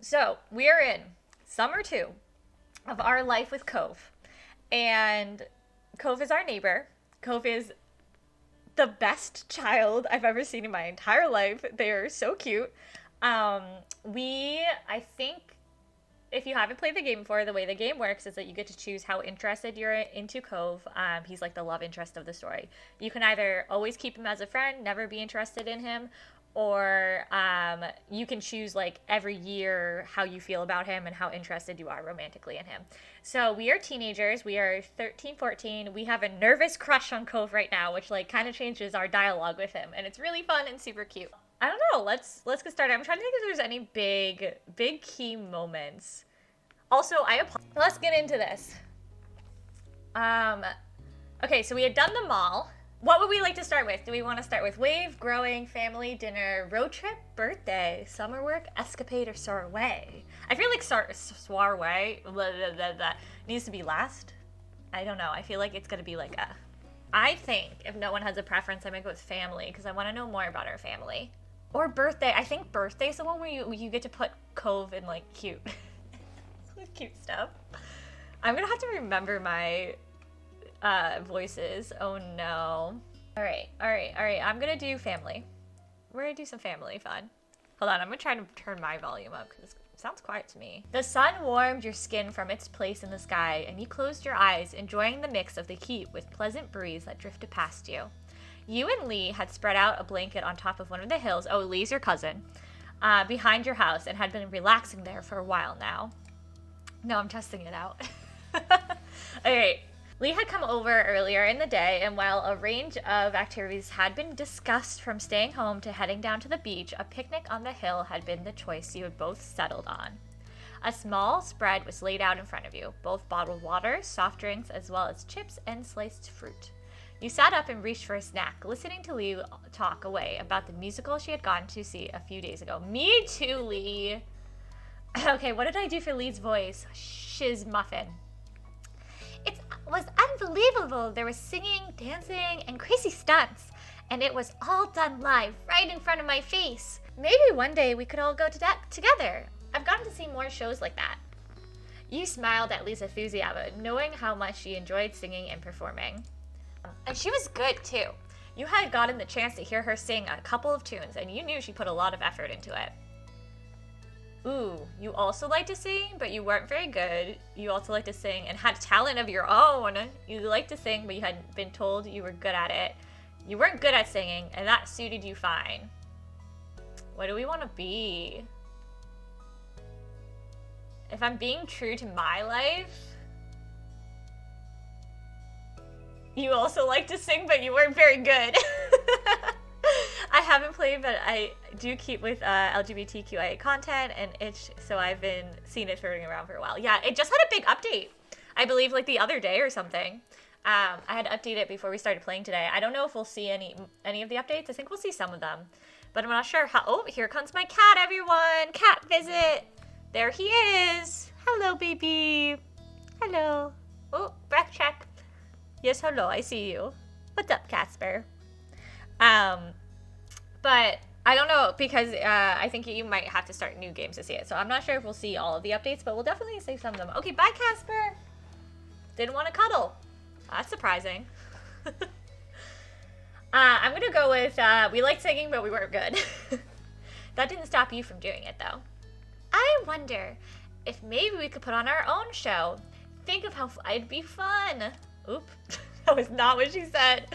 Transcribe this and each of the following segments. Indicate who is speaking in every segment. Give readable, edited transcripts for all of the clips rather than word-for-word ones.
Speaker 1: So we are in summer 2 of our life with Cove. And Cove is our neighbor. Cove is the best child I've ever seen in my entire life. They are so cute. I think if you haven't played the game before, the way the game works is that you get to choose how interested you're into Cove. He's like the love interest of the story. You can either always keep him as a friend, never be interested in him, or you can choose like every year how you feel about him and how interested you are romantically in him. So we are teenagers. We are 13, 14. We have a nervous crush on Cove right now, which like kind of changes our dialogue with him, and it's really fun and super cute. I don't know. Let's get started. I'm trying to think if there's any big key moments. Also, let's get into this. Okay, so we had done the mall. What would we like to start with? Do we want to start with wave, growing, family, dinner, road trip, birthday, summer work, escapade, or soiree? I feel like soiree needs to be last. I don't know. I feel like it's going to be like a... I think if no one has a preference, I might go with family because I want to know more about our family. Or birthday. I think birthday is the one where you get to put Cove in like cute, cute stuff. I'm going to have to remember my voices. Oh no. All right. I'm going to do family. We're going to do some family fun. Hold on. I'm going to try to turn my volume up because it sounds quiet to me. The sun warmed your skin from its place in the sky, and you closed your eyes, enjoying the mix of the heat with pleasant breeze that drifted past you. You and Lee had spread out a blanket on top of one of the hills. Oh, Lee's your cousin. Behind your house, and had been relaxing there for a while now. No, I'm testing it out. Alright. Lee had come over earlier in the day, and while a range of activities had been discussed from staying home to heading down to the beach, a picnic on the hill had been the choice you had both settled on. A small spread was laid out in front of you, both bottled water, soft drinks, as well as chips and sliced fruit. You sat up and reached for a snack, listening to Lee talk away about the musical she had gone to see a few days ago. Me too, Lee! Okay, what did I do for Lee's voice? Shiz muffin. It was unbelievable. There was singing, dancing, and crazy stunts. And it was all done live, right in front of my face. Maybe one day we could all go to that together. I've gotten to see more shows like that. You smiled at Lee's enthusiasm, knowing how much she enjoyed singing and performing. And she was good, too. You had gotten the chance to hear her sing a couple of tunes, and you knew she put a lot of effort into it. Ooh, you also like to sing, but you weren't very good. You also like to sing and had talent of your own. You liked to sing, but you hadn't been told you were good at it. You weren't good at singing, and that suited you fine. What do we want to be? If I'm being true to my life... You also like to sing, but you weren't very good. I haven't played, but I do keep with LGBTQIA content, and so I've been seeing it floating around for a while. Yeah, it just had a big update. I believe like the other day or something. I had to update it before we started playing today. I don't know if we'll see any of the updates. I think we'll see some of them, but I'm not sure how. Oh, here comes my cat, everyone! Cat visit. There he is. Hello, baby. Hello. Oh, breath check. Yes, hello, I see you. What's up, Casper? But I don't know, because I think you might have to start new games to see it. So I'm not sure if we'll see all of the updates, but we'll definitely see some of them. Okay, bye, Casper. Didn't want to cuddle. That's surprising. I'm going to go with, we liked singing, but we weren't good. That didn't stop you from doing it, though. I wonder if maybe we could put on our own show. Think of how it'd be fun. Oop, that was not what she said.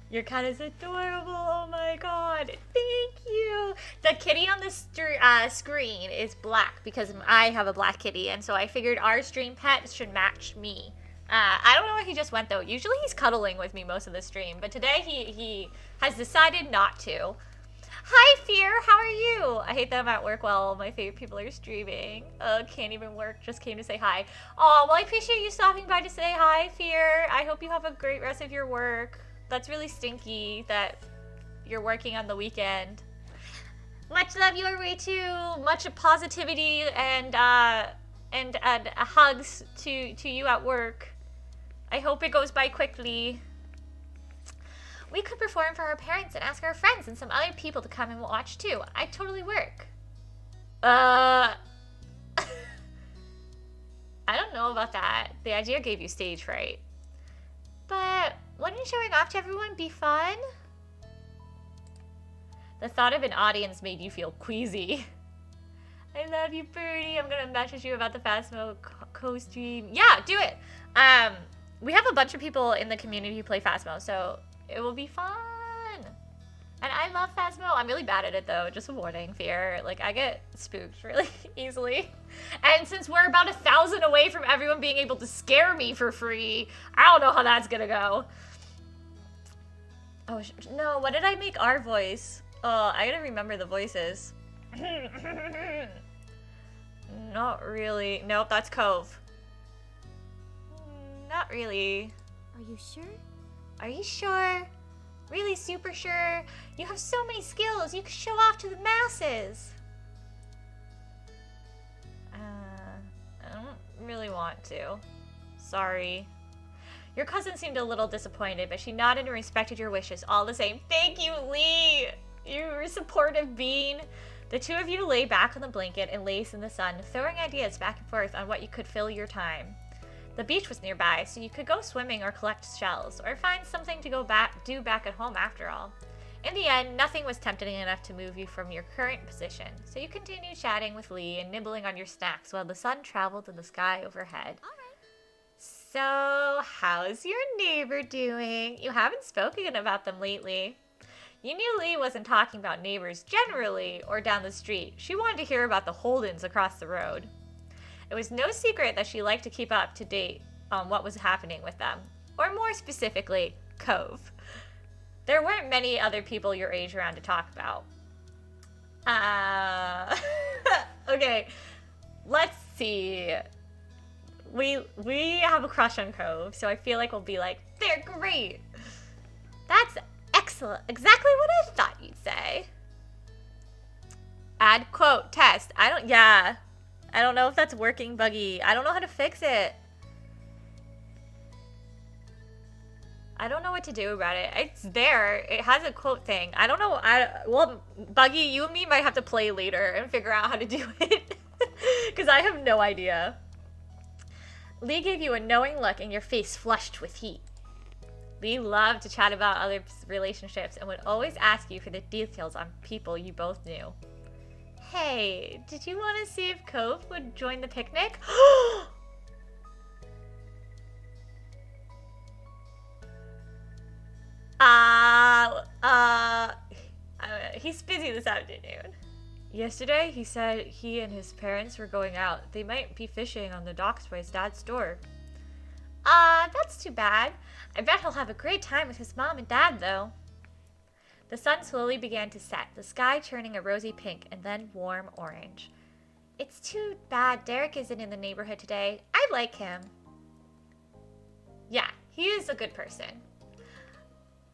Speaker 1: Your cat is adorable. Oh my god. Thank you. The kitty on the screen is black because I have a black kitty, and so I figured our stream pet should match me. I don't know where he just went though. Usually he's cuddling with me most of the stream, but today he has decided not to. Hi, Fear. How are you? I hate that I'm at work while my favorite people are streaming. Can't even work. Just came to say hi. Oh, well, I appreciate you stopping by to say hi, Fear. I hope you have a great rest of your work. That's really stinky that you're working on the weekend. Much love your way too. Much positivity and hugs to you at work. I hope it goes by quickly. We could perform for our parents and ask our friends and some other people to come and watch too. I'd totally work. I don't know about that. The idea gave you stage fright. But wouldn't showing off to everyone be fun? The thought of an audience made you feel queasy. I love you, Birdie. I'm gonna message you about the Phasmo co-stream. Yeah, do it. We have a bunch of people in the community who play Phasmo, so it will be fun. And I love Phasmo. I'm really bad at it though. Just a warning, fear. Like, I get spooked really easily. And since we're about 1,000 away from everyone being able to scare me for free, I don't know how that's gonna go. Oh no! What did I make our voice? Oh, I gotta remember the voices. Not really. Nope, that's Cove. Not really.
Speaker 2: Are you sure?
Speaker 1: Are you sure? Really super sure? You have so many skills. You can show off to the masses. I don't really want to. Sorry. Your cousin seemed a little disappointed, but she nodded and respected your wishes all the same. Thank you, Lee! You were a supportive bean. The two of you lay back on the blanket and lace in the sun, throwing ideas back and forth on what you could fill your time. The beach was nearby, so you could go swimming or collect shells, or find something to do back at home after all. In the end, nothing was tempting enough to move you from your current position, so you continued chatting with Lee and nibbling on your snacks while the sun traveled in the sky overhead.
Speaker 2: All right.
Speaker 1: So, how's your neighbor doing? You haven't spoken about them lately. You knew Lee wasn't talking about neighbors generally or down the street. She wanted to hear about the Holdens across the road. It was no secret that she liked to keep up to date on what was happening with them, or more specifically, Cove. There weren't many other people your age around to talk about. Okay, let's see. We have a crush on Cove, so I feel like we'll be like, they're great. That's excellent. Exactly what I thought you'd say. Add quote test. I don't know if that's working, Buggy. I don't know how to fix it. I don't know what to do about it. It's there. It has a quote thing. I don't know. Well, Buggy, you and me might have to play later and figure out how to do it. Because I have no idea. Lee gave you a knowing look and your face flushed with heat. Lee loved to chat about other relationships and would always ask you for the details on people you both knew. Hey, did you want to see if Cove would join the picnic? He's busy this afternoon. Yesterday, he said he and his parents were going out. They might be fishing on the docks by his dad's store. That's too bad. I bet he'll have a great time with his mom and dad, though. The sun slowly began to set, the sky turning a rosy pink and then warm orange. It's too bad Derek isn't in the neighborhood today. I like him. Yeah, he is a good person.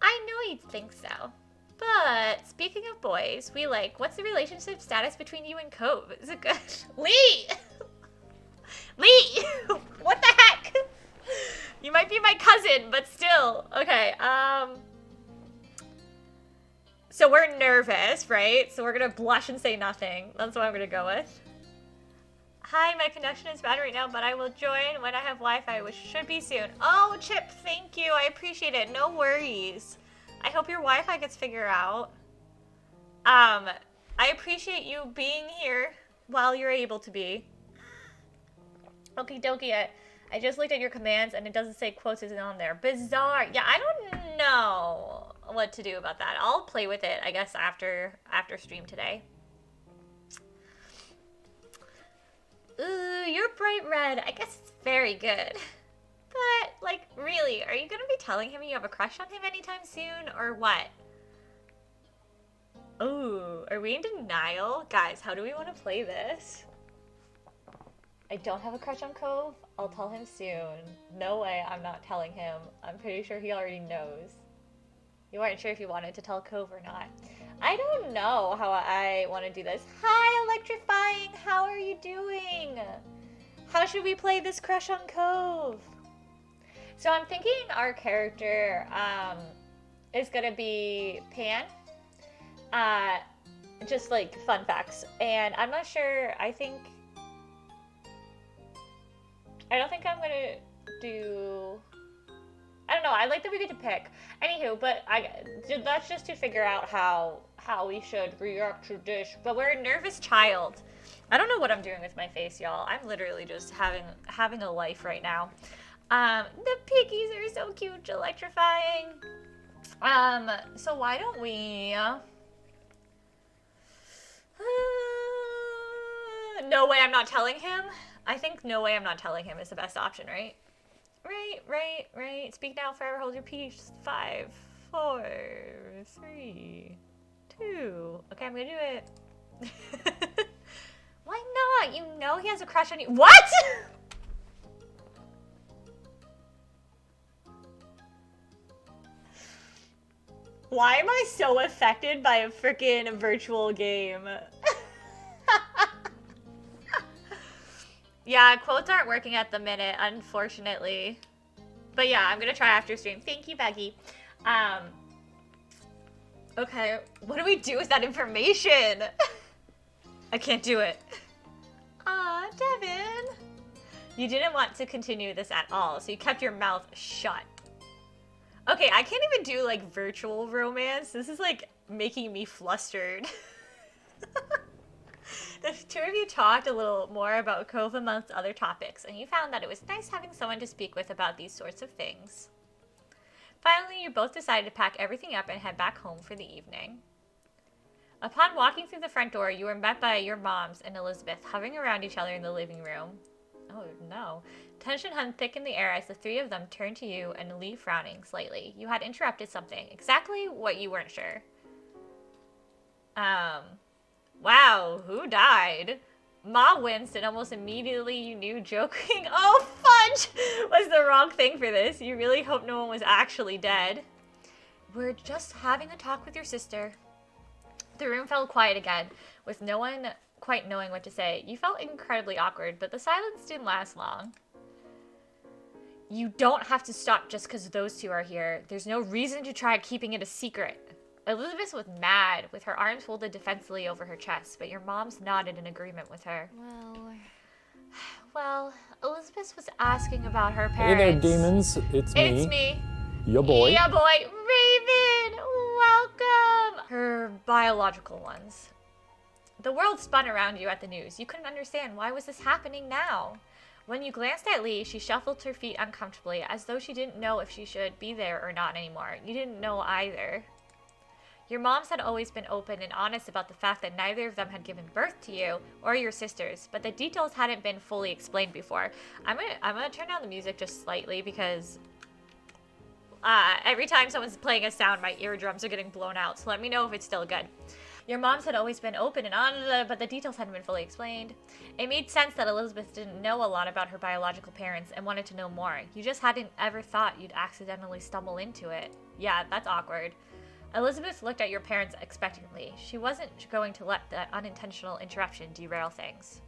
Speaker 1: I know you'd think so. But speaking of boys, what's the relationship status between you and Cove? Is it good? Lee! Lee! What the heck? You might be my cousin, but still. Okay, so we're nervous, right? So we're gonna blush and say nothing. That's what I'm gonna go with. Hi, my connection is bad right now, but I will join when I have Wi-Fi, which should be soon. Oh, Chip, thank you. I appreciate it. No worries. I hope your Wi-Fi gets figured out. I appreciate you being here while you're able to be. Okie dokie. I just looked at your commands and it doesn't say quotes isn't on there. Bizarre. Yeah, I don't know what to do about that. I'll play with it, I guess, after stream today. Ooh, you're bright red. I guess it's very good. But, really, are you going to be telling him you have a crush on him anytime soon, or what? Ooh, are we in denial? Guys, how do we want to play this? I don't have a crush on Cove. I'll tell him soon. No way I'm not telling him. I'm pretty sure he already knows. You weren't sure if you wanted to tell Cove or not. I don't know how I want to do this. Hi, Electrifying! How are you doing? How should we play this crush on Cove? So I'm thinking our character is gonna be Pan. Just fun facts. And I'm not sure, I think I don't think I'm gonna do... I don't know. I like that we get to pick. Anywho, but that's just to figure out how we should react to this. But we're a nervous child. I don't know what I'm doing with my face, y'all. I'm literally just having a life right now. The piggies are so cute, electrifying. So why don't we... No way I'm not telling him? I think no way I'm not telling him is the best option, right? Right. Speak now, forever hold your peace. 5, 4, 3, 2. Okay, I'm gonna do it. Why not? You know he has a crush on you. What? Why am I so affected by a freaking virtual game? Yeah, quotes aren't working at the minute, unfortunately. But yeah, I'm gonna try after stream. Thank you, Becky. Okay, what do we do with that information? I can't do it. Aw, Devin. You didn't want to continue this at all, so you kept your mouth shut. Okay, I can't even do, like, virtual romance. This is, like, making me flustered. The two of you talked a little more about Cove amongst other topics, and you found that it was nice having someone to speak with about these sorts of things. Finally, you both decided to pack everything up and head back home for the evening. Upon walking through the front door, you were met by your moms and Elizabeth hovering around each other in the living room. Oh, no. Tension hung thick in the air as the three of them turned to you and Lee frowning slightly. You had interrupted something. Exactly what you weren't sure. Wow, who died? Ma winced and almost immediately you knew joking, oh fudge, was the wrong thing for this. You really hope no one was actually dead. We're just having a talk with your sister. The room fell quiet again, with no one quite knowing what to say. You felt incredibly awkward, but the silence didn't last long. You don't have to stop just because those two are here. There's no reason to try keeping it a secret. Elizabeth was mad, with her arms folded defensively over her chest, but your moms nodded in agreement with her. Well, Elizabeth was asking about her parents.
Speaker 2: Hey there, demons. It's me.
Speaker 1: It's me.
Speaker 2: Your boy.
Speaker 1: Yeah, boy. Raven, welcome. Her biological ones. The world spun around you at the news. You couldn't understand why was this happening now. When you glanced at Lee, she shuffled her feet uncomfortably, as though she didn't know if she should be there or not anymore. You didn't know either. Your moms had always been open and honest about the fact that neither of them had given birth to you or your sisters, but the details hadn't been fully explained before. I'm gonna turn down the music just slightly because every time someone's playing a sound, my eardrums are getting blown out, so let me know if it's still good. Your moms had always been open and honest, but the details hadn't been fully explained. It made sense that Elizabeth didn't know a lot about her biological parents and wanted to know more. You just hadn't ever thought you'd accidentally stumble into it. Yeah, that's awkward. Elizabeth looked at your parents expectantly. She wasn't going to let that unintentional interruption derail things.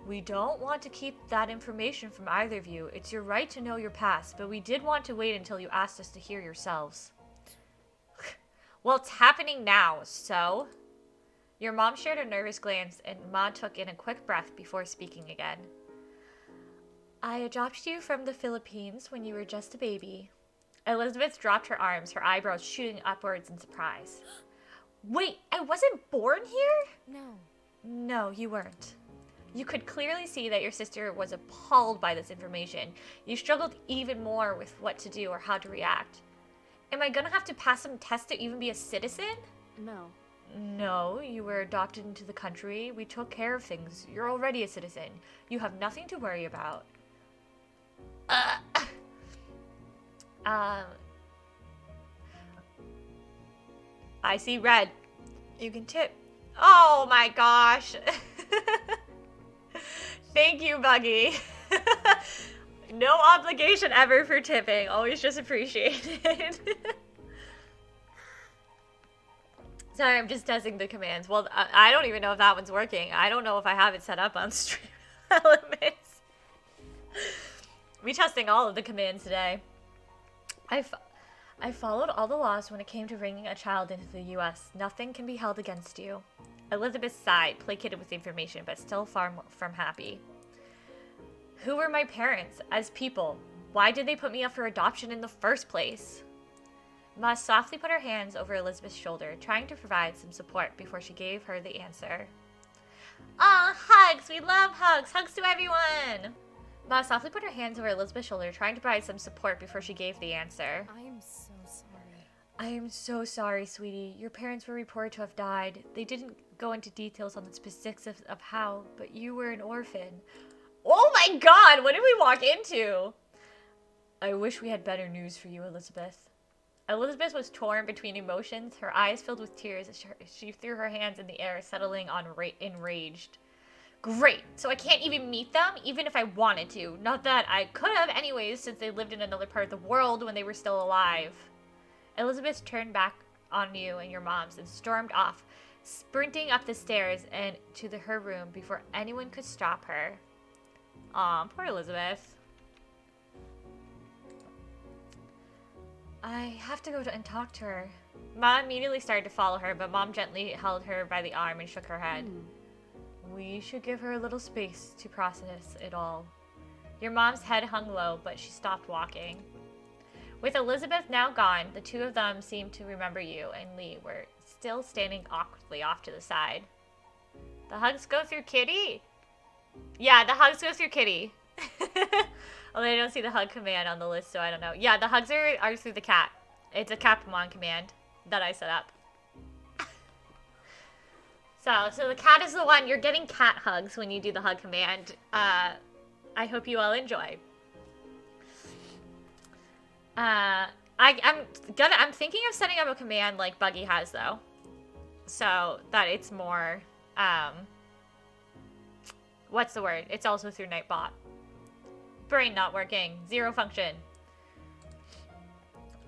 Speaker 1: We don't want to keep that information from either of you. It's your right to know your past, but we did want to wait until you asked us to hear yourselves. Well, it's happening now, so... Your mom shared a nervous glance, and Ma took in a quick breath before speaking again. I adopted you from the Philippines when you were just a baby. Elizabeth dropped her arms, her eyebrows shooting upwards in surprise. Wait, I wasn't born here? No, you weren't. You could clearly see that your sister was appalled by this information. You struggled even more with what to do or how to react. Am I gonna have to pass some tests to even be a citizen? No, you were adopted into the country. We took care of things. You're already a citizen. You have nothing to worry about. I see red. You can tip. Oh my gosh. Thank you, Buggy. No obligation ever for tipping. Always just appreciated. Sorry, I'm just testing the commands. Well, I don't even know if that one's working. I don't know if I have it set up on Stream Elements. We testing all of the commands today. I followed all the laws when it came to bringing a child into the U.S. Nothing can be held against you. Elizabeth sighed, placated with the information, but still far from happy. Who were my parents as people? Why did they put me up for adoption in the first place? Ma softly put her hands over Elizabeth's shoulder, trying to provide some support before she gave her the answer. Aw, hugs! We love hugs! Hugs to everyone! Ma softly put her hands over Elizabeth's shoulder, trying to provide some support before she gave the answer.
Speaker 3: I am so sorry.
Speaker 1: I am so sorry, sweetie. Your parents were reported to have died. They didn't go into details on the specifics of how, but you were an orphan. Oh my god, what did we walk into? I wish we had better news for you, Elizabeth. Elizabeth was torn between emotions, her eyes filled with tears as she threw her hands in the air, settling on enraged. Great, so I can't even meet them, even if I wanted to. Not that I could have anyways, since they lived in another part of the world when they were still alive. Elizabeth turned back on you and your moms and stormed off, sprinting up the stairs and to her room before anyone could stop her. Aw, poor Elizabeth. I have to go and talk to her. Ma immediately started to follow her, but Mom gently held her by the arm and shook her head. We should give her a little space to process it all. Your mom's head hung low, but she stopped walking. With Elizabeth now gone, the two of them seemed to remember you and Lee were still standing awkwardly off to the side. The hugs go through Kitty? Yeah, the hugs go through Kitty. Although I don't see the hug command on the list, so I don't know. Yeah, the hugs are through the cat. It's a Capamon command that I set up. So the cat is the one. You're getting cat hugs when you do the hug command. I hope you all enjoy. I'm thinking of setting up a command like Buggy has though, so that it's more what's the word? It's also through Nightbot. Brain not working. Zero function.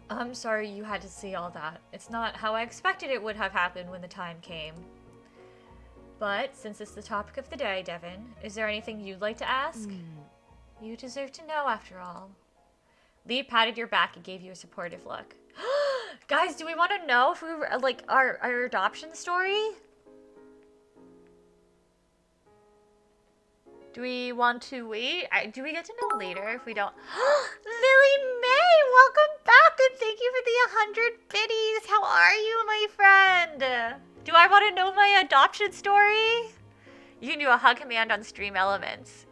Speaker 1: I'm sorry you had to see all that. It's not how I expected it would have happened when the time came. But since it's the topic of the day, Devin, is there anything you'd like to ask? You deserve to know after all. Lee patted your back and gave you a supportive look. Guys, do we want to know if we were, like, our adoption story? Do we want to wait? Do we get to know later if we don't? Lily May, welcome back and thank you for the 100 biddies. How are you, my friend? Do I want to know my adoption story? You can do a hug command on Stream Elements.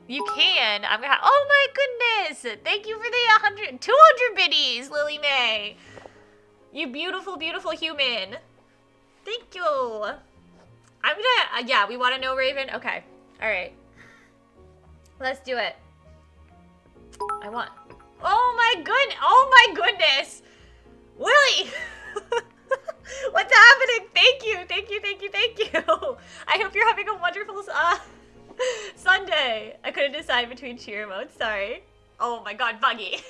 Speaker 1: You can. I'm gonna. Oh my goodness! Thank you for the 200 biddies, Lily May. You beautiful, beautiful human. Thank you. I'm gonna. Yeah, we want to know Raven. Okay. All right. Let's do it. I want. Oh my goodness, Lily. What's happening? Thank you. I hope you're having a wonderful Sunday. I couldn't decide between cheer emotes. Sorry. Oh my god, Buggy.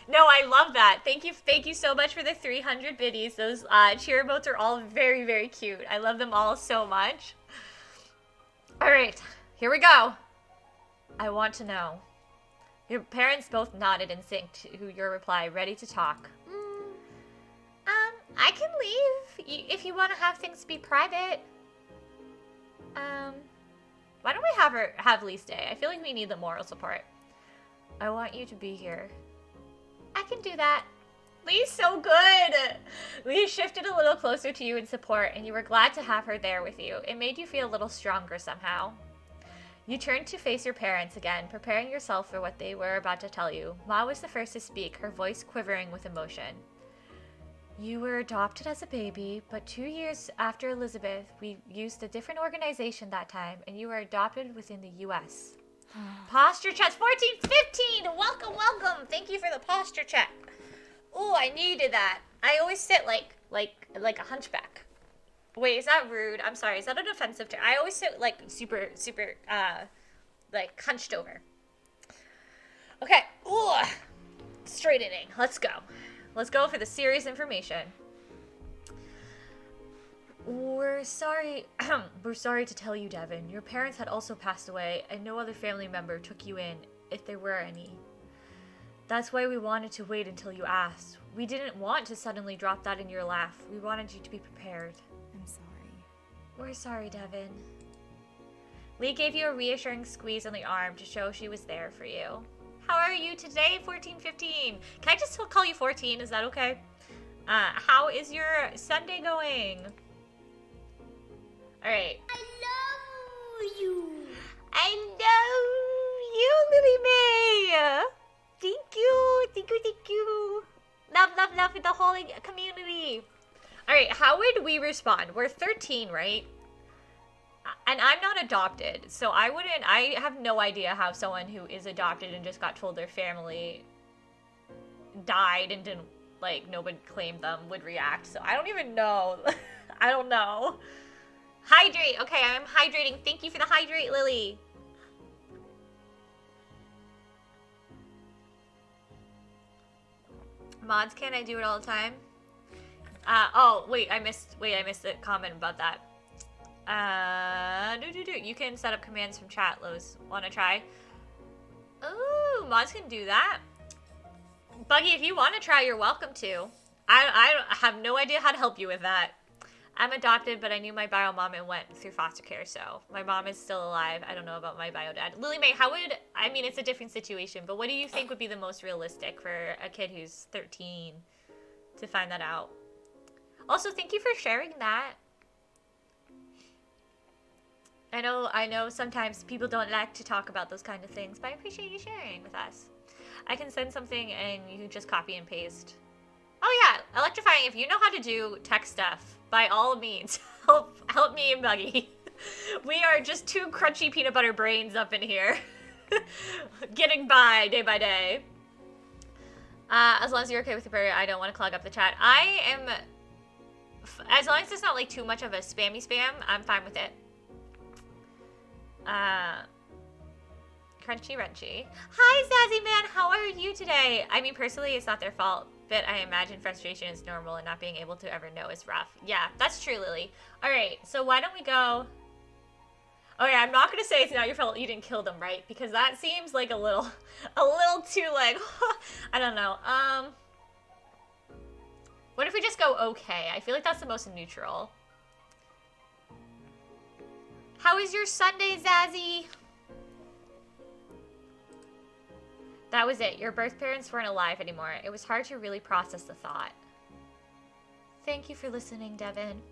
Speaker 1: No, I love that. Thank you so much for the 300 biddies. Those cheer emotes are all very, very cute. I love them all so much. All right, here we go. I want to know. Your parents both nodded in sync to your reply, ready to talk. I can leave if you want to have things be private. Why don't we have Lee stay? I feel like we need the moral support. I want you to be here. I can do that. Lee's so good. Lee shifted a little closer to you in support, and you were glad to have her there with you. It made you feel a little stronger somehow. You turned to face your parents again, preparing yourself for what they were about to tell you. Ma was the first to speak, her voice quivering with emotion. You were adopted as a baby, but 2 years after Elizabeth, we used a different organization that time, and you were adopted within the U.S. Posture checks 1415. Welcome. Thank you for the posture check. Oh, I needed that. I always sit like a hunchback. Wait, is that rude? I'm sorry. Is that an offensive term? I always sit like super like hunched over. Okay. Ooh. Straightening. Let's go. Let's go for the serious information. We're sorry to tell you, Devin. Your parents had also passed away, and no other family member took you in, if there were any. That's why we wanted to wait until you asked. We didn't want to suddenly drop that in your lap. We wanted you to be prepared.
Speaker 3: I'm sorry.
Speaker 1: We're sorry, Devin. Lee gave you a reassuring squeeze on the arm to show she was there for you. How are you today, 1415? Can I just call you 14? Is that okay? How is your Sunday going? All right.
Speaker 3: I love you.
Speaker 1: I know you, Lily May. Thank you. Thank you. Thank you. Love, love, love with the whole community. All right. How would we respond? We're 13, right? And I'm not adopted, so I have no idea how someone who is adopted and just got told their family died and didn't, like, nobody claimed them would react. So I don't even know. I don't know. Hydrate. Okay, I'm hydrating. Thank you for the hydrate, Lily. Mods, can I do it all the time? Oh, wait, I missed a comment about that. You can set up commands from chat, Lowe's. Wanna try? Ooh, mods can do that. Buggy, if you want to try, you're welcome to. I have no idea how to help you with that. I'm adopted, but I knew my bio mom and went through foster care, so my mom is still alive. I don't know about my bio dad. Lily May, I mean, it's a different situation, but what do you think would be the most realistic for a kid who's 13 to find that out? Also, thank you for sharing that. I know sometimes people don't like to talk about those kind of things, but I appreciate you sharing with us. I can send something and you just copy and paste. Oh yeah, electrifying, if you know how to do tech stuff, by all means, help me and Buggy. We are just two crunchy peanut butter brains up in here. Getting by day. As long as you're okay with the prayer, I don't want to clog up the chat. I am, as long as it's not like too much of a spammy spam, I'm fine with it. Crunchy Runchy. Hi, Zazzy Man. How are you today? I mean, personally, it's not their fault, but I imagine frustration is normal and not being able to ever know is rough. Yeah, that's true, Lily. All right, so why don't we go... Oh yeah, I'm not going to say it's not your fault you didn't kill them, right? Because that seems like a little too, like, I don't know. What if we just go okay? I feel like that's the most neutral. How is your Sunday, Zazzy? That was it. Your birth parents weren't alive anymore. It was hard to really process the thought. Thank you for listening, Devin.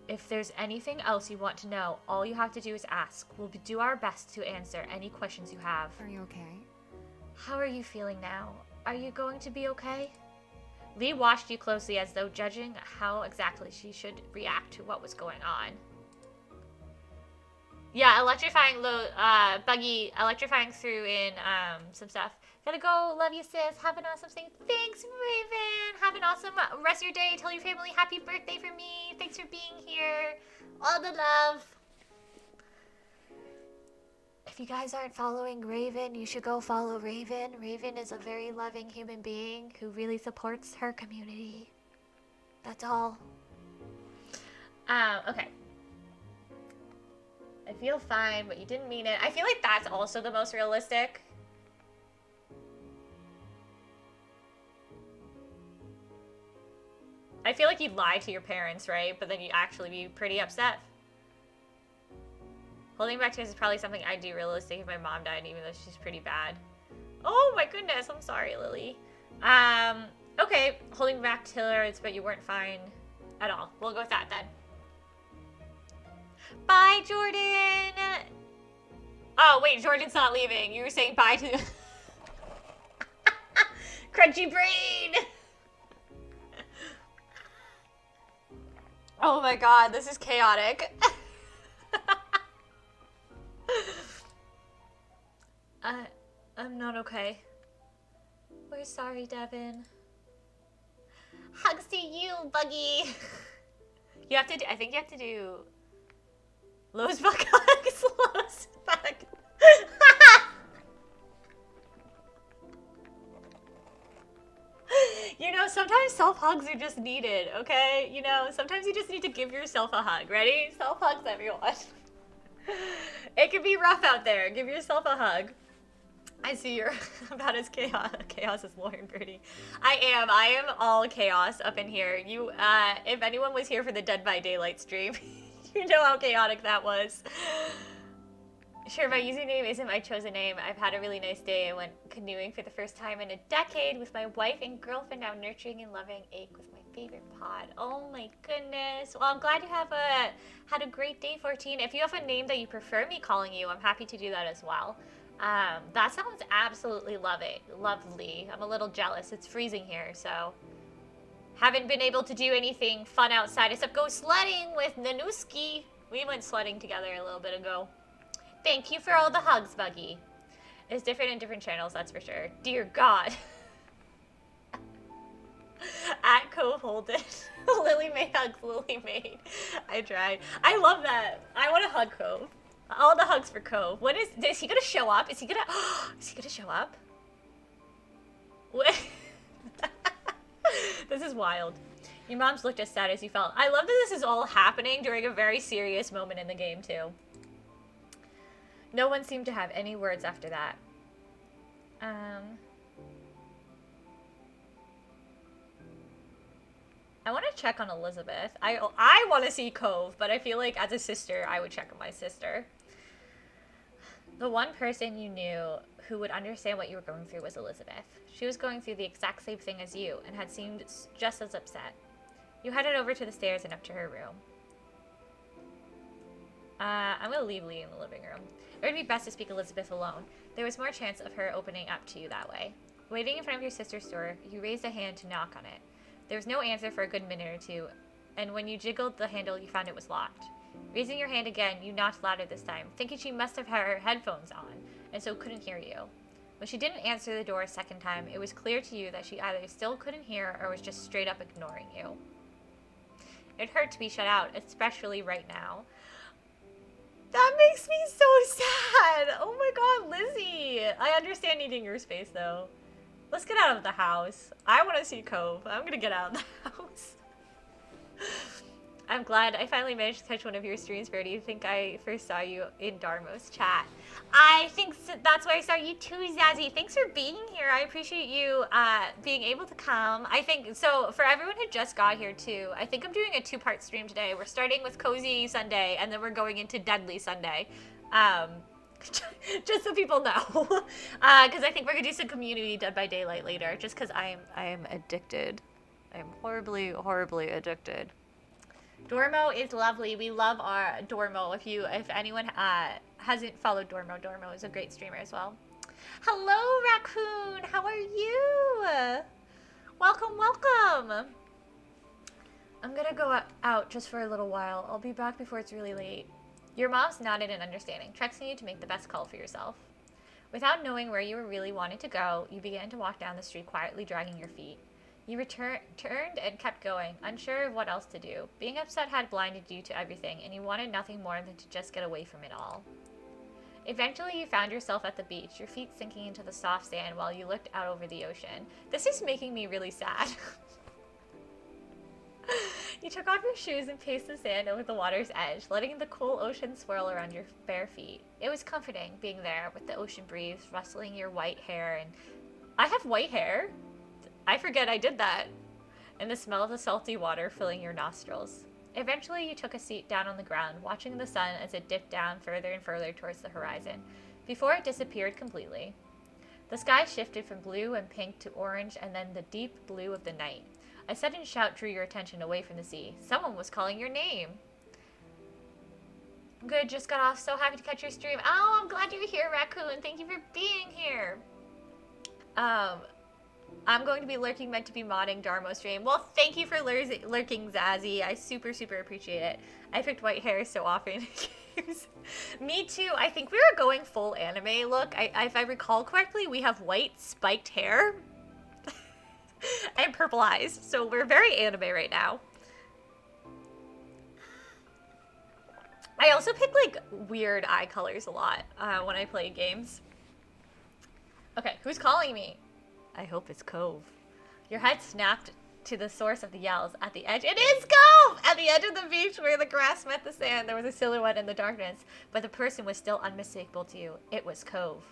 Speaker 1: If there's anything else you want to know, all you have to do is ask. We'll do our best to answer any questions you have.
Speaker 3: Are you okay?
Speaker 1: How are you feeling now? Are you going to be okay? Lee watched you closely as though judging how exactly she should react to what was going on. Yeah, electrifying Buggy, electrifying through in some stuff. Gotta go, love you sis, have an awesome thing. Thanks Raven, have an awesome rest of your day. Tell your family happy birthday for me. Thanks for being here. All the love. If you guys aren't following Raven, you should go follow Raven. Raven is a very loving human being who really supports her community. That's all. Okay. I feel fine, but you didn't mean it. I feel like that's also the most realistic. I feel like you'd lie to your parents, right? But then you'd actually be pretty upset. Holding back tears is probably something I'd do realistic if my mom died, even though she's pretty bad. Oh my goodness, I'm sorry, Lily. Okay, holding back tears, but you weren't fine at all. We'll go with that then. Bye, Jordan! Oh, wait, Jordan's not leaving. You were saying bye to... Crunchy brain! Oh my god, this is chaotic. I'm not okay. We're sorry, Devin. Hugs to you, Buggy! You have to do... I think you have to do... Lowe's back hugs. Lowe's back. You know, sometimes self-hugs are just needed, okay? You know, sometimes you just need to give yourself a hug. Ready? Self-hugs, everyone. It can be rough out there. Give yourself a hug. I see you're about as chaos as Lauren Birdie. I am all chaos up in here. You, if anyone was here for the Dead by Daylight stream, you know how chaotic that was. Sure, my username isn't my chosen name. I've had a really nice day. I went canoeing for the first time in a decade with my wife and girlfriend, now nurturing and loving ache with my favorite pod. Oh my goodness. Well, I'm glad you have had a great day, 14. If you have a name that you prefer me calling you, I'm happy to do that as well. That sounds absolutely lovely. I'm a little jealous. It's freezing here, so haven't been able to do anything fun outside except go sledding with Nanuski. We went sledding together a little bit ago. Thank you for all the hugs, Buggy. It's different in different channels, that's for sure. Dear God. At Cove Holden. Lily May hugs Lily Maid. I tried. I love that. I want to hug Cove. All the hugs for Cove. Is he gonna show up? Is he gonna show up? What? This is wild. Your mom's looked as sad as you felt. I love that this is all happening during a very serious moment in the game, too. No one seemed to have any words after that. I want to check on Elizabeth. I want to see Cove, but I feel like as a sister, I would check on my sister. The one person you knew who would understand what you were going through was Elizabeth. She was going through the exact same thing as you and had seemed just as upset. You headed over to the stairs and up to her room. I'm going to leave Lee in the living room. It would be best to speak Elizabeth alone. There was more chance of her opening up to you that way. Waiting in front of your sister's door, you raised a hand to knock on it. There was no answer for a good minute or two, and when you jiggled the handle, you found it was locked. Raising your hand again, you knocked louder this time, thinking she must have had her headphones on, and so couldn't hear you. When she didn't answer the door a second time, it was clear to you that she either still couldn't hear or was just straight up ignoring you. It hurt to be shut out, especially right now. That makes me so sad. Oh my God, Lizzie. I understand needing your space, though. Let's get out of the house. I want to see Cove. I'm going to get out of the house. I'm glad I finally managed to catch one of your streams, Birdie. I think I first saw you in Darmo's chat. I think that's why I saw you too, Zazzy. Thanks for being here. I appreciate you being able to come. I think, so for everyone who just got here too, I think I'm doing a two-part stream today. We're starting with Cozy Sunday, and then we're going into Deadly Sunday. Just so people know. Because I think we're going to do some community Dead by Daylight later, just because I am addicted. I am horribly, horribly addicted. Dormo is lovely. We love our Dormo. If anyone hasn't followed Dormo, Dormo is a great streamer as well. Hello, Raccoon. How are you? Welcome, welcome. I'm gonna go out just for a little while. I'll be back before it's really late. Your mom's nodded in understanding, trusting you to make the best call for yourself. Without knowing where you really wanted to go, you began to walk down the street, quietly dragging your feet. You turned and kept going, unsure of what else to do. Being upset had blinded you to everything, and you wanted nothing more than to just get away from it all. Eventually, you found yourself at the beach, your feet sinking into the soft sand while you looked out over the ocean. This is making me really sad. You took off your shoes and paced the sand over the water's edge, letting the cool ocean swirl around your bare feet. It was comforting being there with the ocean breeze rustling your white hair, and I have white hair? I forget I did that. And the smell of the salty water filling your nostrils. Eventually, you took a seat down on the ground, watching the sun as it dipped down further and further towards the horizon, before it disappeared completely. The sky shifted from blue and pink to orange and then the deep blue of the night. A sudden shout drew your attention away from the sea. Someone was calling your name. Good, just got off. So happy to catch your stream. Oh, I'm glad you're here, Raccoon. Thank you for being here. I'm going to be lurking, meant to be modding Darmo stream. Well, thank you for lurking, Zazzy. I super, super appreciate it. I picked white hair so often. Me too. I think we were going full anime look. If I recall correctly, we have white spiked hair and purple eyes. So we're very anime right now. I also pick like weird eye colors a lot when I play games. Okay, who's calling me? I hope it's Cove. Your head snapped to the source of the yells at the edge. It is Cove! At the edge of the beach where the grass met the sand, there was a silhouette in the darkness, but the person was still unmistakable to you. It was Cove.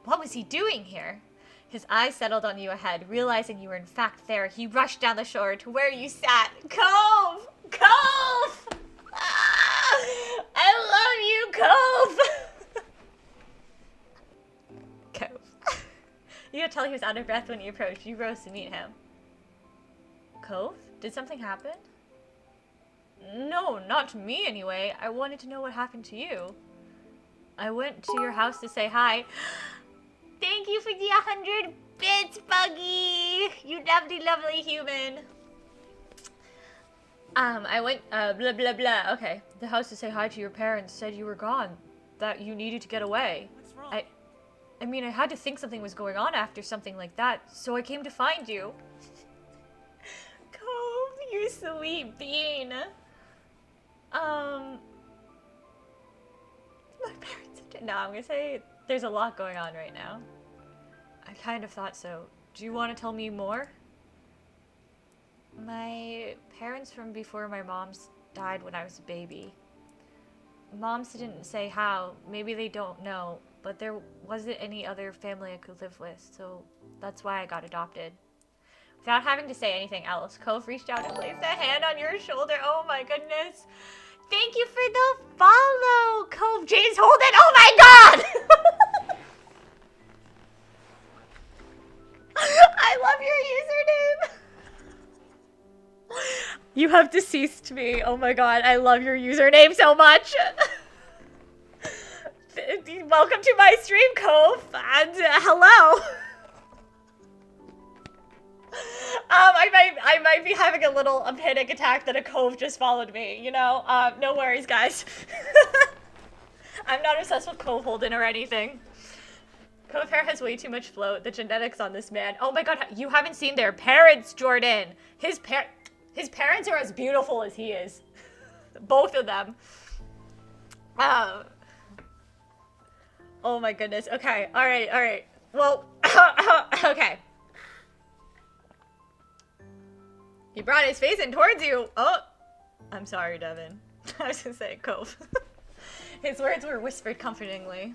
Speaker 1: What was he doing here? His eyes settled on you ahead, realizing you were in fact there. He rushed down the shore to where you sat. Cove! Cove! Ah, I love you, Cove! he was out of breath when he approached. You rose to meet him. Cove? Did something happen? No, not to me anyway. I wanted to know what happened to you. I went to your house to say hi. Thank you for the 100 bits, Buggy! You lovely, lovely human. I went, blah, blah, blah. Okay. The house to say hi to your parents said you were gone. That you needed to get away.
Speaker 4: What's wrong?
Speaker 1: I mean, I had to think something was going on after something like that, so I came to find you. Cove, you sweet bean. My parents are no, I'm gonna say there's a lot going on right now. I kind of thought so. Do you want to tell me more? My parents from before my mom's died when I was a baby. Moms didn't say how. Maybe they don't know, but there wasn't any other family I could live with, so that's why I got adopted. Without having to say anything else, Cove reached out and placed a hand on your shoulder. Oh my goodness. Thank you for the follow, Cove James Holden. Oh my god! I love your username. You have deceased me. Oh my god, I love your username so much. Welcome to my stream, Cove, and hello. I might be having a panic attack that a Cove just followed me, you know? No worries, guys. I'm not obsessed with Cove Holden or anything. Cove hair has way too much float. The genetics on this man. Oh my god, you haven't seen their parents, Jordan. His parents are as beautiful as he is. Both of them. Oh my goodness. Okay, alright. Well, okay. He brought his face in towards you. Oh, I'm sorry, Devin. I was gonna say, Cove. His words were whispered comfortingly.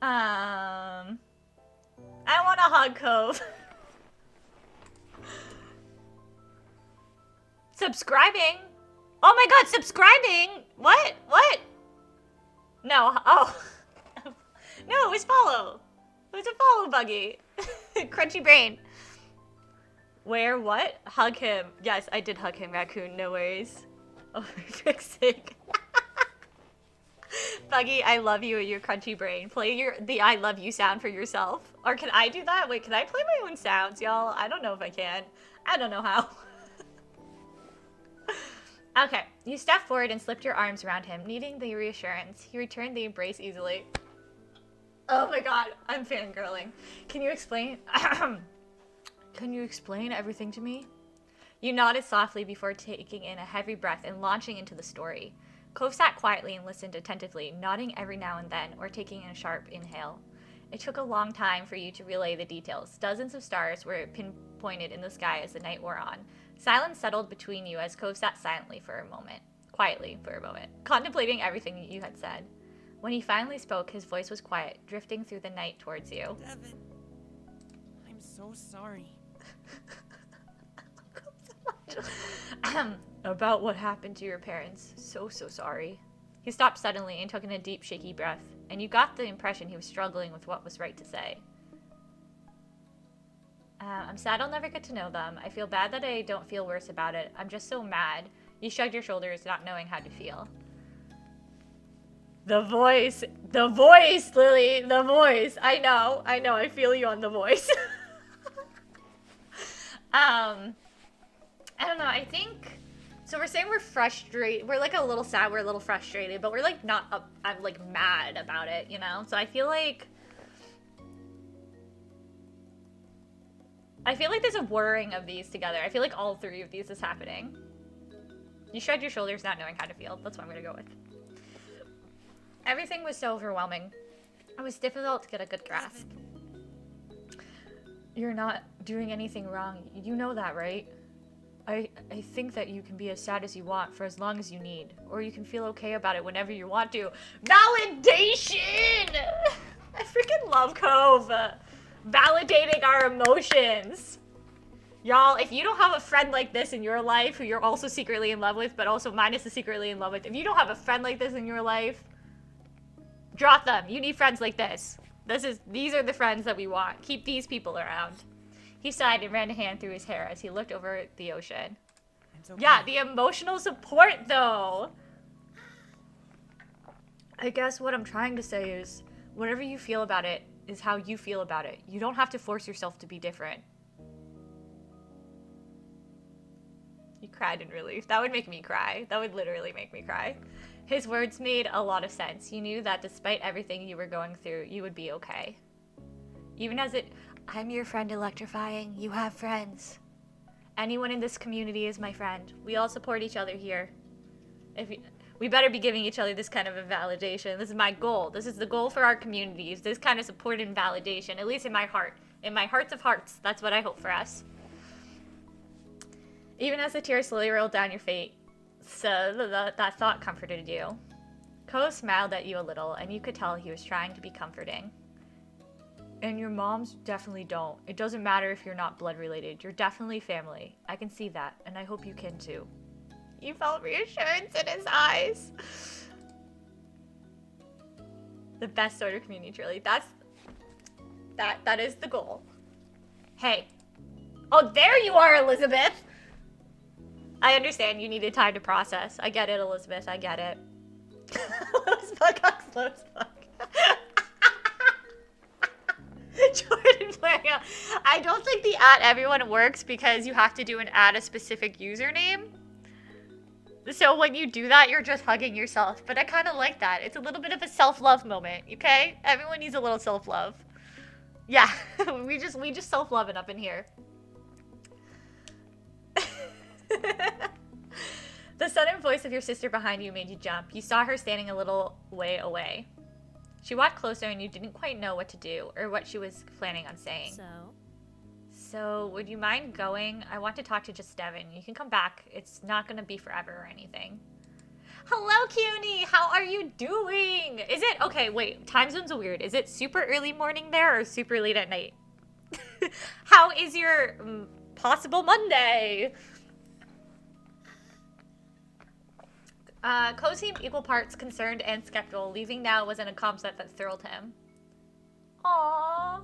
Speaker 1: I want a hug, Cove. Subscribing? Oh my god, subscribing? What? No, oh. No, it was follow. It was a follow, Buggy. Crunchy brain. Where, what? Hug him. Yes, I did hug him, Raccoon, no worries. Oh, for frick's sake. Buggy, I love you and your crunchy brain. Play the I love you sound for yourself. Or can I do that? Wait, can I play my own sounds, y'all? I don't know if I can. I don't know how. Okay, you stepped forward and slipped your arms around him, needing the reassurance. He returned the embrace easily. Oh my god, I'm fangirling. Can you explain? Can you explain everything to me? You nodded softly before taking in a heavy breath and launching into the story. Cove sat quietly and listened attentively, nodding every now and then or taking a sharp inhale. It took a long time for you to relay the details. Dozens of stars were pinpointed in the sky as the night wore on. Silence settled between you as Cove sat quietly for a moment, contemplating everything you had said. When he finally spoke, his voice was quiet, drifting through the night towards you.
Speaker 4: Devin, I'm so sorry.
Speaker 1: About what happened to your parents. So sorry. He stopped suddenly and took in a deep, shaky breath, and you got the impression he was struggling with what was right to say. I'm sad I'll never get to know them. I feel bad that I don't feel worse about it. I'm just so mad. You shrugged your shoulders, not knowing how to feel. The voice, Lily, the voice. I know, I feel you on the voice. I don't know, I think, so we're saying we're frustrated, we're like a little sad, we're a little frustrated, but we're like not, I'm like mad about it, you know? So I feel like there's a whirring of these together. I feel like all three of these is happening. You shrugged your shoulders, not knowing how to feel. That's what I'm gonna go with. Everything was so overwhelming. It was difficult to get a good grasp. You're not doing anything wrong. You know that, right? I think that you can be as sad as you want for as long as you need. Or you can feel okay about it whenever you want to. Validation! I freaking love Cove. Validating our emotions. Y'all, if you don't have a friend like this in your life who you're also secretly in love with, but also minus the secretly in love with, if you don't have a friend like this in your life, drop them. You need friends like this. These are the friends that we want. Keep these people around. He sighed and ran a hand through his hair as he looked over at the ocean.
Speaker 4: It's okay.
Speaker 1: Yeah, the emotional support, though. I guess what I'm trying to say is, whatever you feel about it is how you feel about it. You don't have to force yourself to be different. He cried in relief. That would make me cry. That would literally make me cry. His words made a lot of sense. You knew that despite everything you were going through, you would be okay. Even as I'm your friend, Electrifying. You have friends. Anyone in this community is my friend. We all support each other here. We better be giving each other this kind of a validation. This is my goal. This is the goal for our communities. This kind of support and validation, at least in my heart. In my hearts of hearts, that's what I hope for us. Even as the tears slowly rolled down your face, so that thought comforted you. Ko smiled at you a little, and you could tell he was trying to be comforting. And your moms definitely don't. It doesn't matter if you're not blood related. You're definitely family. I can see that, and I hope you can too. You felt reassurance in his eyes. The best sort of community, truly. That is the goal. Hey. Oh, there you are, Elizabeth! I understand you needed time to process. I get it, Elizabeth. I get it. Slow as fuck, slow as fuck. Jordan playing out. I don't think the @everyone works because you have to do an @ a specific username. So when you do that, you're just hugging yourself. But I kind of like that. It's a little bit of a self-love moment, okay? Everyone needs a little self-love. Yeah, we just self-love it up in here. The sudden voice of your sister behind you made you jump. You saw her standing a little way away. She walked closer and you didn't quite know what to do or what she was planning on saying. So, would you mind going? I want to talk to just Devin. You can come back. It's not going to be forever or anything. Hello, Cuny! How are you doing? Is it... Okay, wait. Time zones are weird. Is it super early morning there or super late at night? How is your possible Monday? Ko seemed equal parts concerned and skeptical. Leaving now wasn't a concept that thrilled him. Aww.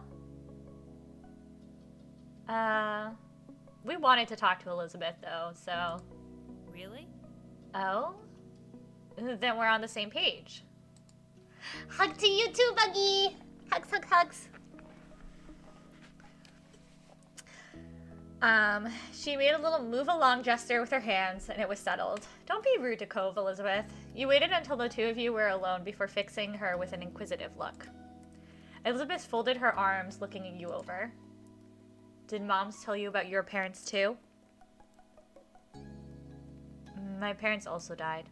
Speaker 1: We wanted to talk to Elizabeth, though, so...
Speaker 3: Really?
Speaker 1: Oh? Then we're on the same page.
Speaker 3: Hug to you too, Buggy! Hugs, hugs, hugs.
Speaker 1: She made a little move-along gesture with her hands, and it was settled. Don't be rude to Cove, Elizabeth. You waited until the two of you were alone before fixing her with an inquisitive look. Elizabeth folded her arms, looking you over. Did moms tell you about your parents, too? My parents also died.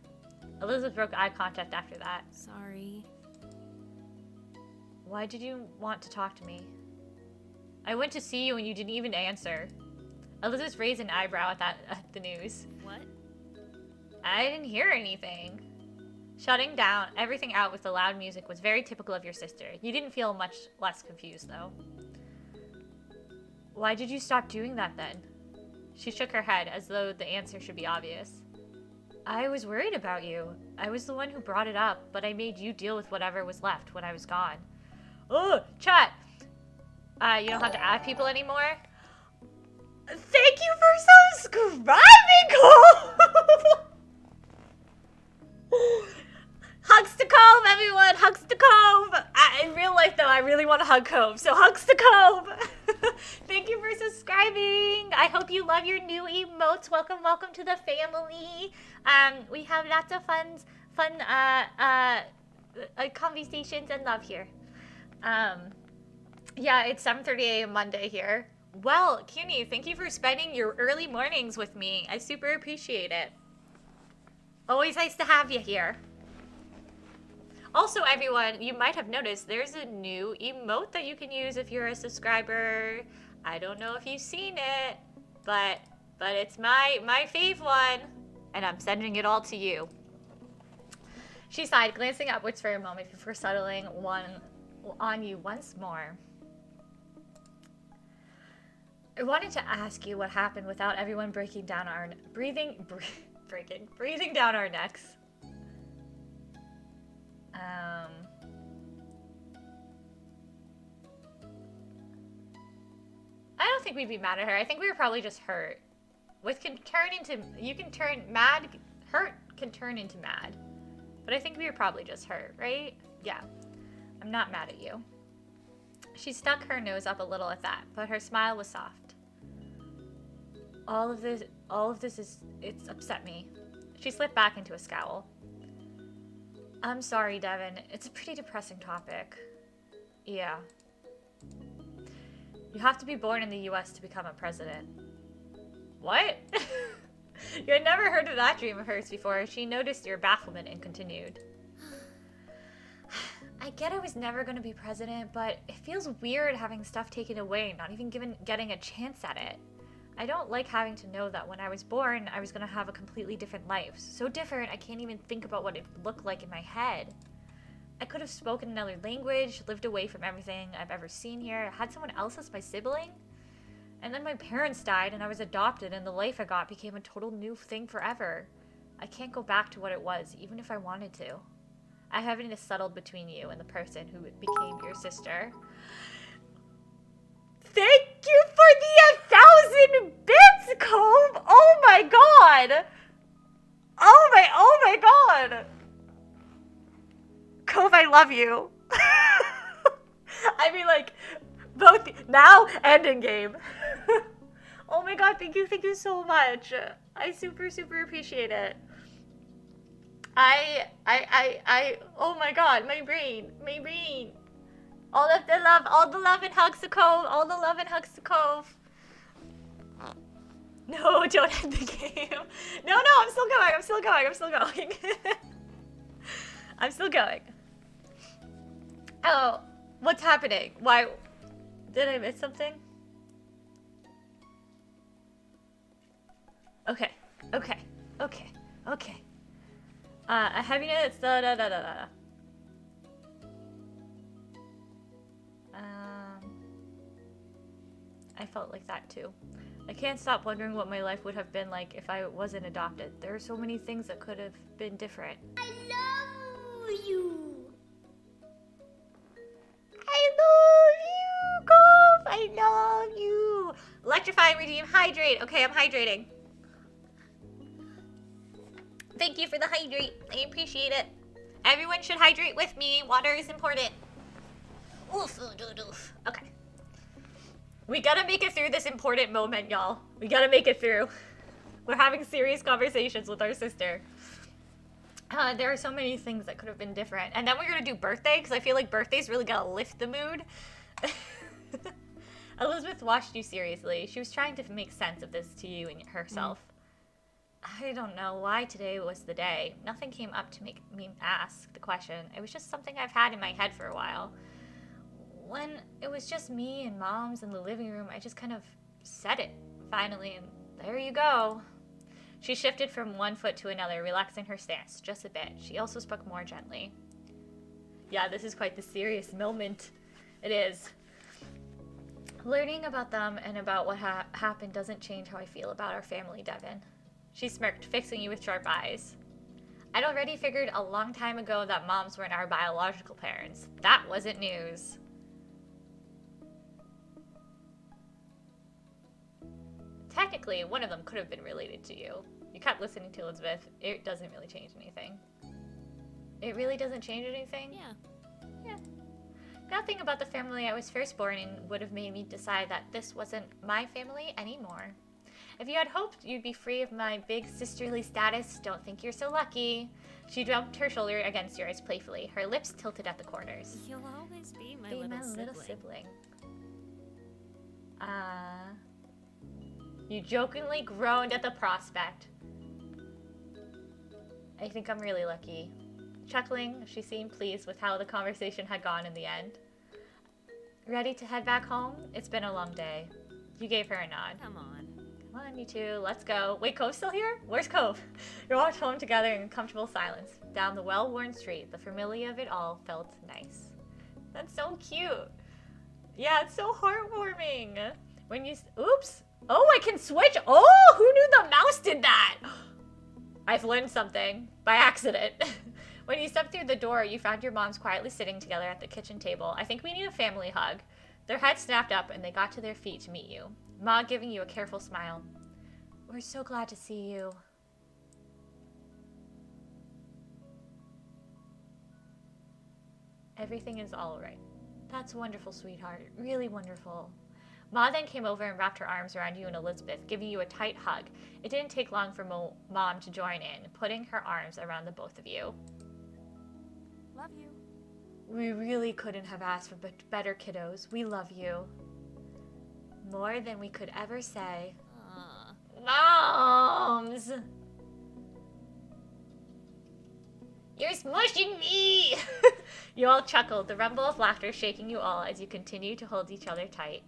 Speaker 1: Elizabeth broke eye contact after that.
Speaker 3: Sorry.
Speaker 1: Why did you want to talk to me? I went to see you and you didn't even answer. Elizabeth raised an eyebrow at the news.
Speaker 3: What?
Speaker 1: I didn't hear anything. Shutting down everything out with the loud music was very typical of your sister. You didn't feel much less confused, though. Why did you stop doing that, then? She shook her head, as though the answer should be obvious. I was worried about you. I was the one who brought it up, but I made you deal with whatever was left when I was gone. Oh, chat! You don't have to add people anymore? Thank you for subscribing, Cole! Hugs to Cove, everyone! Hugs to Cove! In real life, though, I really want to hug Cove, so hugs to Cove! Thank you for subscribing! I hope you love your new emotes. Welcome, welcome to the family. We have lots of fun conversations and love here. Yeah, it's 7:30 a.m. Monday here. Well, Cuny, thank you for spending your early mornings with me. I super appreciate it. Always nice to have you here. Also, everyone, you might have noticed there's a new emote that you can use if you're a subscriber. I don't know if you've seen it, but it's my fave one, and I'm sending it all to you. She sighed, glancing upwards for a moment before settling on you once more. I wanted to ask you what happened without everyone breaking down breathing down our necks. I don't think we'd be mad at her. I think we were probably just hurt. Hurt can turn into mad. But I think we were probably just hurt, right? Yeah. I'm not mad at you. She stuck her nose up a little at that, but her smile was soft. All of this it's upset me. She slipped back into a scowl. I'm sorry, Devin. It's a pretty depressing topic. Yeah. You have to be born in the US to become a president. What? You had never heard of that dream of hers before. She noticed your bafflement and continued. I get I was never going to be president, but it feels weird having stuff taken away, not even getting a chance at it. I don't like having to know that when I was born, I was going to have a completely different life. So different, I can't even think about what it would look like in my head. I could have spoken another language, lived away from everything I've ever seen here, had someone else as my sibling. And then my parents died and I was adopted and the life I got became a total new thing forever. I can't go back to what it was, even if I wanted to. I haven't settled between you and the person who became your sister. Thank you for the 1,000 bits, Cove! Oh my god! Oh my god! Cove, I love you. I mean, like, both now and in game. Oh my god, thank you so much. I super appreciate it. Oh my god, my brain. All the love and hugs to Cove, No, don't end the game. No, I'm still going. I'm still going. Oh, what's happening? Why? Did I miss something? Okay. A heaviness, I felt like that too. I can't stop wondering what my life would have been like if I wasn't adopted. There are so many things that could have been different.
Speaker 3: I love you.
Speaker 1: Golf! I love you! Electrify, redeem, hydrate. Okay, I'm hydrating. Thank you for the hydrate. I appreciate it. Everyone should hydrate with me. Water is important. Oof. Okay. We gotta make it through this important moment, y'all. We gotta make it through. We're having serious conversations with our sister. There are so many things that could have been different. And then we're gonna do birthday, because I feel like birthday's really gonna lift the mood. Elizabeth watched you seriously. She was trying to make sense of this to you and herself. I don't know why today was the day. Nothing came up to make me ask the question. It was just something I've had in my head for a while. When it was just me and Mom's in the living room, I just kind of said it, finally, and there you go. She shifted from one foot to another, relaxing her stance just a bit. She also spoke more gently. Yeah, this is quite the serious moment. It is. Learning about them and about what happened doesn't change how I feel about our family, Devin. She smirked, fixing you with sharp eyes. I'd already figured a long time ago that moms weren't our biological parents. That wasn't news. Technically, one of them could have been related to you. You kept listening to Elizabeth. It doesn't really change anything. It really doesn't change anything? Yeah. Nothing about the family I was first born in would have made me decide that this wasn't my family anymore. If you had hoped you'd be free of my big sisterly status, don't think you're so lucky. She bumped her shoulder against yours playfully, her lips tilted at the corners.
Speaker 5: You'll always be my little sibling.
Speaker 1: You jokingly groaned at the prospect. I think I'm really lucky. Chuckling, she seemed pleased with how the conversation had gone in the end. Ready to head back home? It's been a long day. You gave her a nod.
Speaker 5: Come on,
Speaker 1: you two. Let's go. Wait, Cove's still here? Where's Cove? You walked home together in comfortable silence. Down the well-worn street, the familiar of it all felt nice. That's so cute. Yeah, it's so heartwarming. When you... Oops. Oh, I can switch. Oh, who knew the mouse did that? I've learned something by accident. When you stepped through the door, you found your moms quietly sitting together at the kitchen table. I think we need a family hug. Their heads snapped up and they got to their feet to meet you, Ma giving you a careful smile. We're so glad to see you. Everything is all right. That's wonderful, sweetheart. Really wonderful. Ma then came over and wrapped her arms around you and Elizabeth, giving you a tight hug. It didn't take long for Mom to join in, putting her arms around the both of you.
Speaker 4: Love you.
Speaker 1: We really couldn't have asked for better, kiddos. We love you. More than we could ever say. Moms! You're smushing me! You all chuckled, the rumble of laughter shaking you all as you continue to hold each other tight.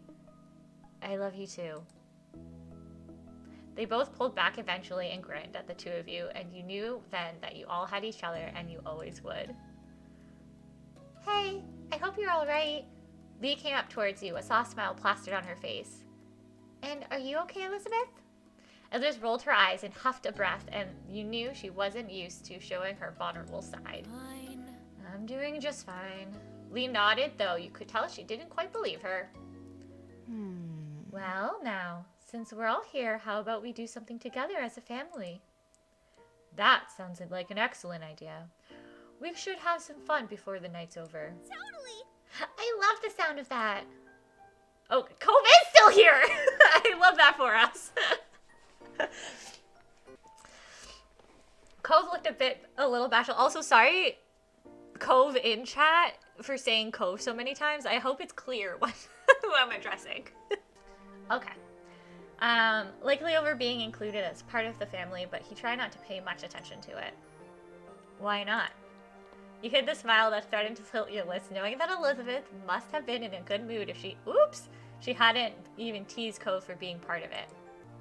Speaker 1: I love you too. They both pulled back eventually and grinned at the two of you, and you knew then that you all had each other and you always would. Hey, I hope you're all right. Lee came up towards you, a soft smile plastered on her face. And are you okay, Elizabeth? Elizabeth rolled her eyes and huffed a breath, and you knew she wasn't used to showing her vulnerable side.
Speaker 5: Fine.
Speaker 1: I'm doing just fine. Lee nodded, though you could tell she didn't quite believe her. Well, now, since we're all here, how about we do something together as a family? That sounds like an excellent idea. We should have some fun before the night's over.
Speaker 3: Totally.
Speaker 1: I love the sound of that. Oh, Cove is still here! I love that for us. Cove looked a little bashful. Also, sorry, Cove in chat, for saying Cove so many times. I hope it's clear what who I'm addressing. Okay. Likely over being included as part of the family, but he tried not to pay much attention to it. Why not? You hid the smile that threatened to tilt your lips, knowing that Elizabeth must have been in a good mood if she hadn't even teased Cove for being part of it.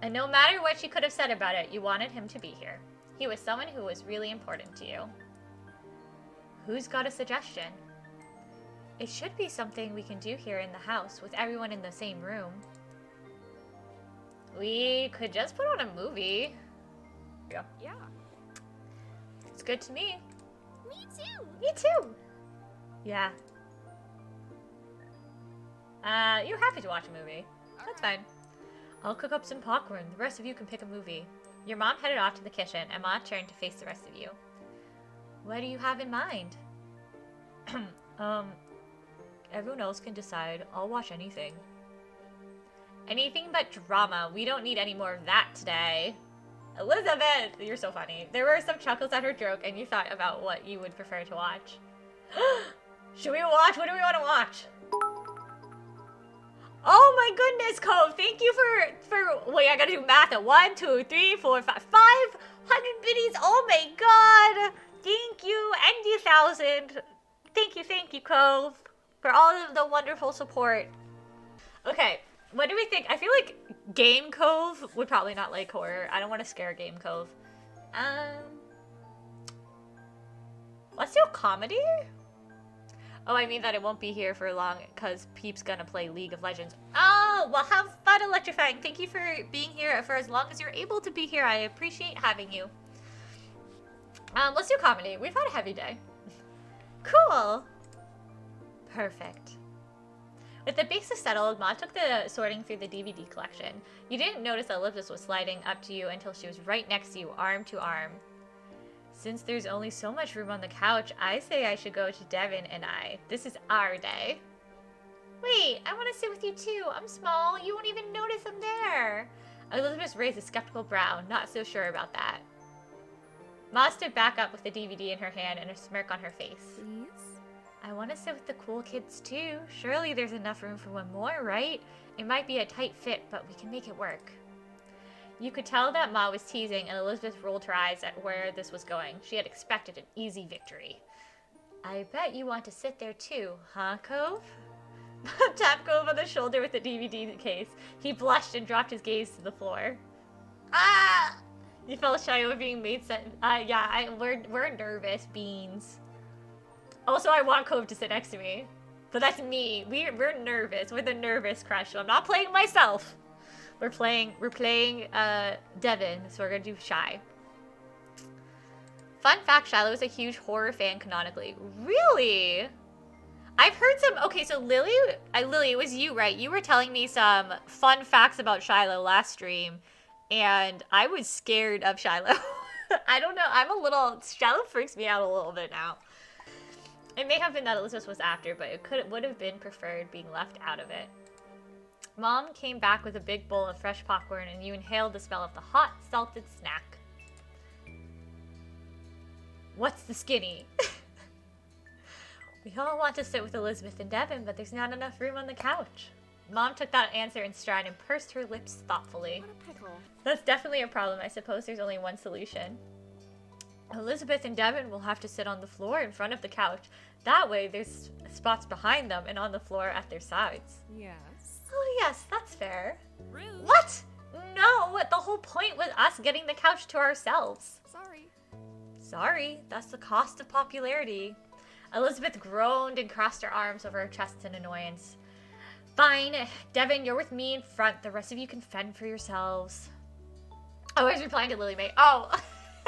Speaker 1: And no matter what she could have said about it, you wanted him to be here. He was someone who was really important to you. Who's got a suggestion? It should be something we can do here in the house with everyone in the same room. We could just put on a movie.
Speaker 4: Yeah.
Speaker 1: It's good to me.
Speaker 3: Me too.
Speaker 1: Me too. Yeah. You're happy to watch a movie. That's fine. I'll cook up some popcorn. The rest of you can pick a movie. Your mom headed off to the kitchen, and Ma turned to face the rest of you. What do you have in mind? Everyone else can decide. I'll watch anything. Anything but drama. We don't need any more of that today. Elizabeth! You're so funny. There were some chuckles at her joke, and you thought about what you would prefer to watch. Should we watch? What do we want to watch? Oh my goodness, Cove! Thank you for wait, I gotta do math at 1, 2, 3, 4, 5, 500 biddies! Oh my god! Thank you, and you 1,000. Thank you, Cove, for all of the wonderful support. Okay, what do we think? I feel like Game Cove would probably not like horror. I don't want to scare Game Cove. Let's do a comedy? Oh, I mean that it won't be here for long because Peep's gonna play League of Legends. Oh, well, have fun electrifying. Thank you for being here for as long as you're able to be here. I appreciate having you. Let's do comedy. We've had a heavy day. Cool. Perfect. With the basics settled, Ma took the sorting through the DVD collection. You didn't notice that Elizabeth was sliding up to you until she was right next to you, arm to arm. Since there's only so much room on the couch, I say I should go to Devin and I. This is our day. Wait, I want to sit with you too. I'm small. You won't even notice I'm there. Elizabeth raised a skeptical brow, not so sure about that. Ma stood back up with the DVD in her hand and a smirk on her face.
Speaker 5: Please?
Speaker 1: I want to sit with the cool kids too. Surely there's enough room for one more, right? It might be a tight fit, but we can make it work. You could tell that Ma was teasing, and Elizabeth rolled her eyes at where this was going. She had expected an easy victory. I bet you want to sit there too, huh, Cove? Tapped Cove on the shoulder with the DVD case. He blushed and dropped his gaze to the floor. Ah! You felt shy over being made we're nervous, Beans. Also, I want Cove to sit next to me. But that's me. We're nervous. We're the nervous crush. So I'm not playing myself. We're playing Devin, so we're gonna do Shy. Fun fact, Shiloh is a huge horror fan canonically. Really? I've heard some, okay, so Lily, it was you, right? You were telling me some fun facts about Shiloh last stream, and I was scared of Shiloh. I don't know, Shiloh freaks me out a little bit now. It may have been that Elizabeth was after, but it would have been preferred being left out of it. Mom came back with a big bowl of fresh popcorn, and you inhaled the smell of the hot, salted snack. What's the skinny? We all want to sit with Elizabeth and Devin, but there's not enough room on the couch. Mom took that answer in stride and pursed her lips thoughtfully.
Speaker 4: What a pickle.
Speaker 1: That's definitely a problem. I suppose there's only one solution. Elizabeth and Devin will have to sit on the floor in front of the couch. That way there's spots behind them and on the floor at their sides.
Speaker 4: Yes.
Speaker 1: Oh yes, that's fair.
Speaker 4: Rude.
Speaker 1: What? No, the whole point was us getting the couch to ourselves.
Speaker 4: Sorry.
Speaker 1: Sorry, that's the cost of popularity. Elizabeth groaned and crossed her arms over her chest in annoyance. Fine, Devin, you're with me in front. The rest of you can fend for yourselves. Oh, I was replying to Lily Mae. Oh,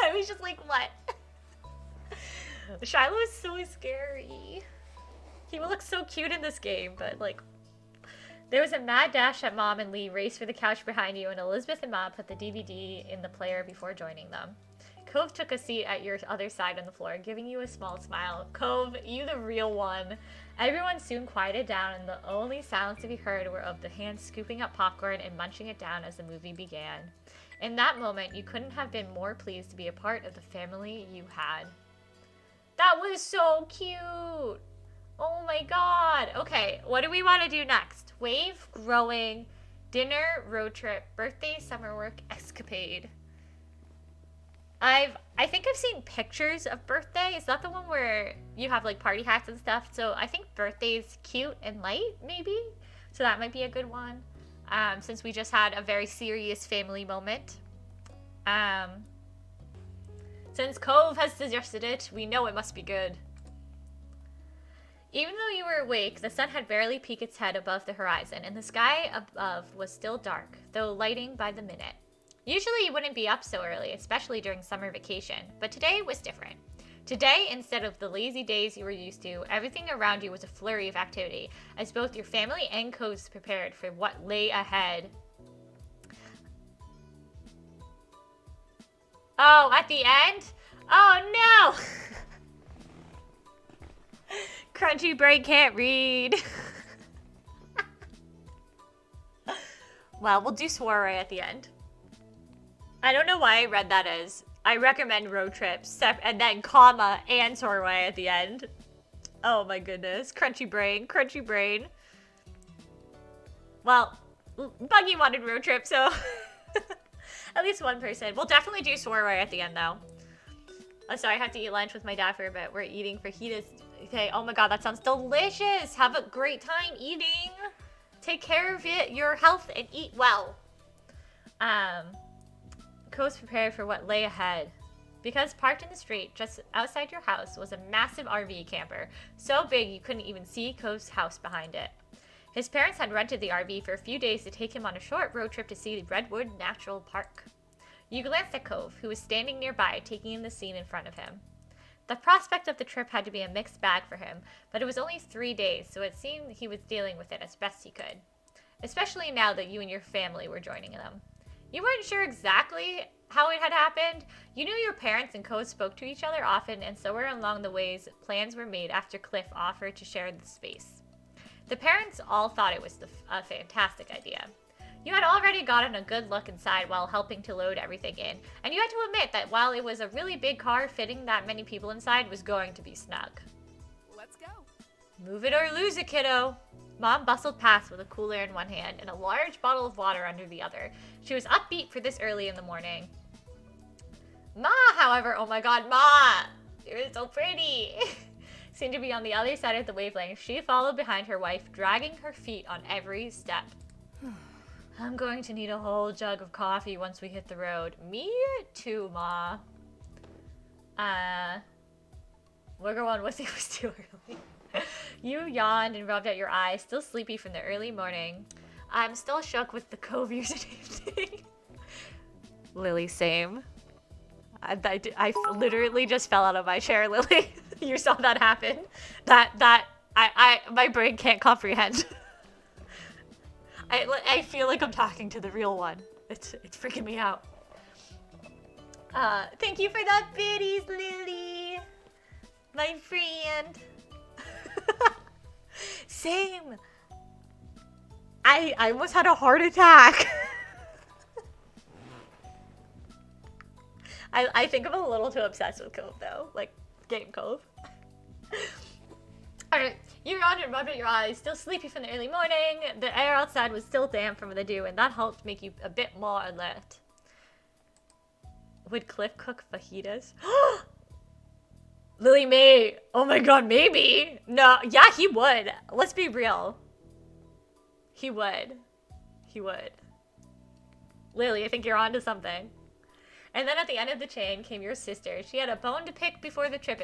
Speaker 1: I was just like, what? Shiloh is so scary. He will look so cute in this game, but like, there was a mad dash at Mom and Lee raced for the couch behind you, and Elizabeth and Mom put the DVD in the player before joining them. Cove took a seat at your other side on the floor, giving you a small smile. Cove, you the real one. Everyone soon quieted down, and the only sounds to be heard were of the hands scooping up popcorn and munching it down as the movie began. In that moment, you couldn't have been more pleased to be a part of the family you had. That was so cute! Oh my god! Okay, what do we want to do next? Wave, growing, dinner, road trip, birthday, summer work, escapade. I think I've seen pictures of birthday. Is that the one where you have like party hats and stuff? So I think birthday is cute and light, maybe. So that might be a good one. Since we just had a very serious family moment. Since Cove has suggested it, we know it must be good. Even though you were awake, the sun had barely peeked its head above the horizon, and the sky above was still dark, though lighting by the minute. Usually you wouldn't be up so early, especially during summer vacation, but today was different. Today, instead of the lazy days you were used to, everything around you was a flurry of activity, as both your family and Coves prepared for what lay ahead. Oh, at the end? Oh no! Crunchy brain can't read. Well, we'll do soiree at the end. I don't know why I read that as I recommend road trips and then comma and soiree at the end. Oh my goodness. Crunchy brain, crunchy brain. Well, Buggy wanted road trip, so at least one person. We'll definitely do soiree at the end though. Oh, sorry, I have to eat lunch with my dad for a bit. We're eating fajitas. Okay, oh my god, that sounds delicious. Have a great time eating. Take care of your health and eat well. Coast prepared for what lay ahead. Because parked in the street just outside your house was a massive RV camper, so big you couldn't even see Cove's house behind it. His parents had rented the RV for a few days to take him on a short road trip to see the Redwood Natural Park. You glanced at Cove, who was standing nearby, taking in the scene in front of him. The prospect of the trip had to be a mixed bag for him, but it was only 3 days, so it seemed he was dealing with it as best he could. Especially now that you and your family were joining them. You weren't sure exactly how it had happened. You knew your parents and Cove spoke to each other often, and somewhere along the ways, plans were made after Cliff offered to share the space. The parents all thought it was a fantastic idea. You had already gotten a good look inside while helping to load everything in, and you had to admit that while it was a really big car, fitting that many people inside was going to be snug.
Speaker 4: Let's go.
Speaker 1: Move it or lose it, kiddo. Mom bustled past with a cooler in one hand and a large bottle of water under the other. She was upbeat for this early in the morning. Ma, however, oh my god, Ma! You're so pretty! Seemed to be on the other side of the wavelength. She followed behind her wife, dragging her feet on every step. I'm going to need a whole jug of coffee once we hit the road. Me too, Ma. We're going with it was too early. You yawned and rubbed at your eyes, still sleepy from the early morning. I'm still shook with the Cove username thing. Lily, same. I literally just fell out of my chair, Lily. You saw that happen. That My brain can't comprehend. I feel like I'm talking to the real one. It's freaking me out. Thank you for that biddies, Lily. My friend. Same. I almost had a heart attack. I think I'm a little too obsessed with Cove though. Like, Game Cove. Alright, you yawned and rubbed at your eyes, still sleepy from the early morning. The air outside was still damp from the dew, and that helped make you a bit more alert. Would Cliff cook fajitas? Lily May! Oh my god, maybe! No, yeah, he would. Let's be real. He would. He would. Lily, I think you're onto something. And then at the end of the chain came your sister. She had a bone to pick before the trip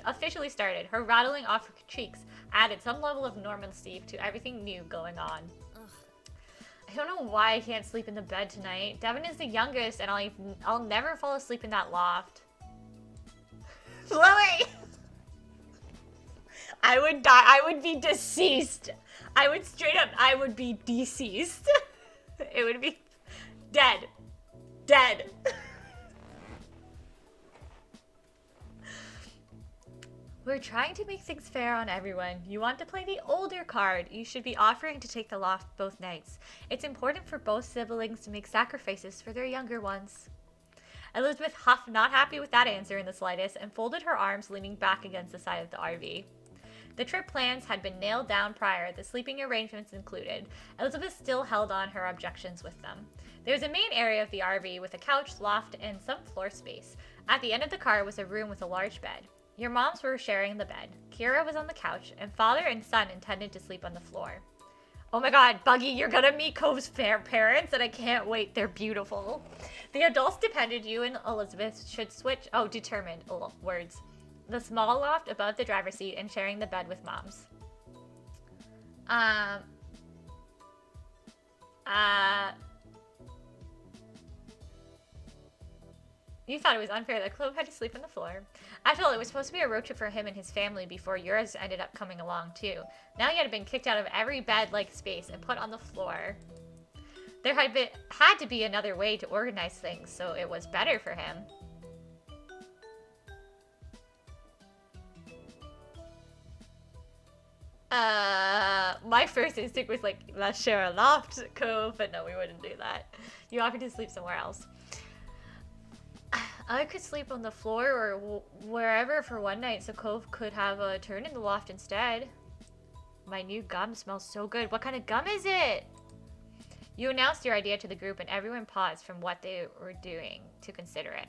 Speaker 1: officially started. Her rattling off her cheeks added some level of normalcy to everything new going on. Ugh. I don't know why I can't sleep in the bed tonight. Devin is the youngest, and I'll never fall asleep in that loft. Lily! I would die. I would be deceased. I would be deceased. It would be dead. Dead. We're trying to make things fair on everyone. You want to play the older card. You should be offering to take the loft both nights. It's important for both siblings to make sacrifices for their younger ones. Elizabeth huffed, not happy with that answer in the slightest, and folded her arms, leaning back against the side of the RV. The trip plans had been nailed down prior, the sleeping arrangements included. Elizabeth still held on her objections with them. There was a main area of the RV with a couch, loft, and some floor space. At the end of the car was a room with a large bed. Your moms were sharing the bed. Kira was on the couch, and father and son intended to sleep on the floor. Oh my god, Buggy, you're gonna meet Cove's parents, and I can't wait. They're beautiful. The adults depended you and Elizabeth should switch, determined words. The small loft above the driver's seat and sharing the bed with moms. You thought it was unfair that Clove had to sleep on the floor. After all, it was supposed to be a road trip for him and his family before yours ended up coming along too. Now he had been kicked out of every bed-like space and put on the floor. There had to be another way to organize things, so it was better for him. My first instinct was like, let's share a loft, Cove, but no, we wouldn't do that. You offered to sleep somewhere else. I could sleep on the floor or wherever for one night so Cove could have a turn in the loft instead. My new gum smells so good. What kind of gum is it? You announced your idea to the group and everyone paused from what they were doing to consider it.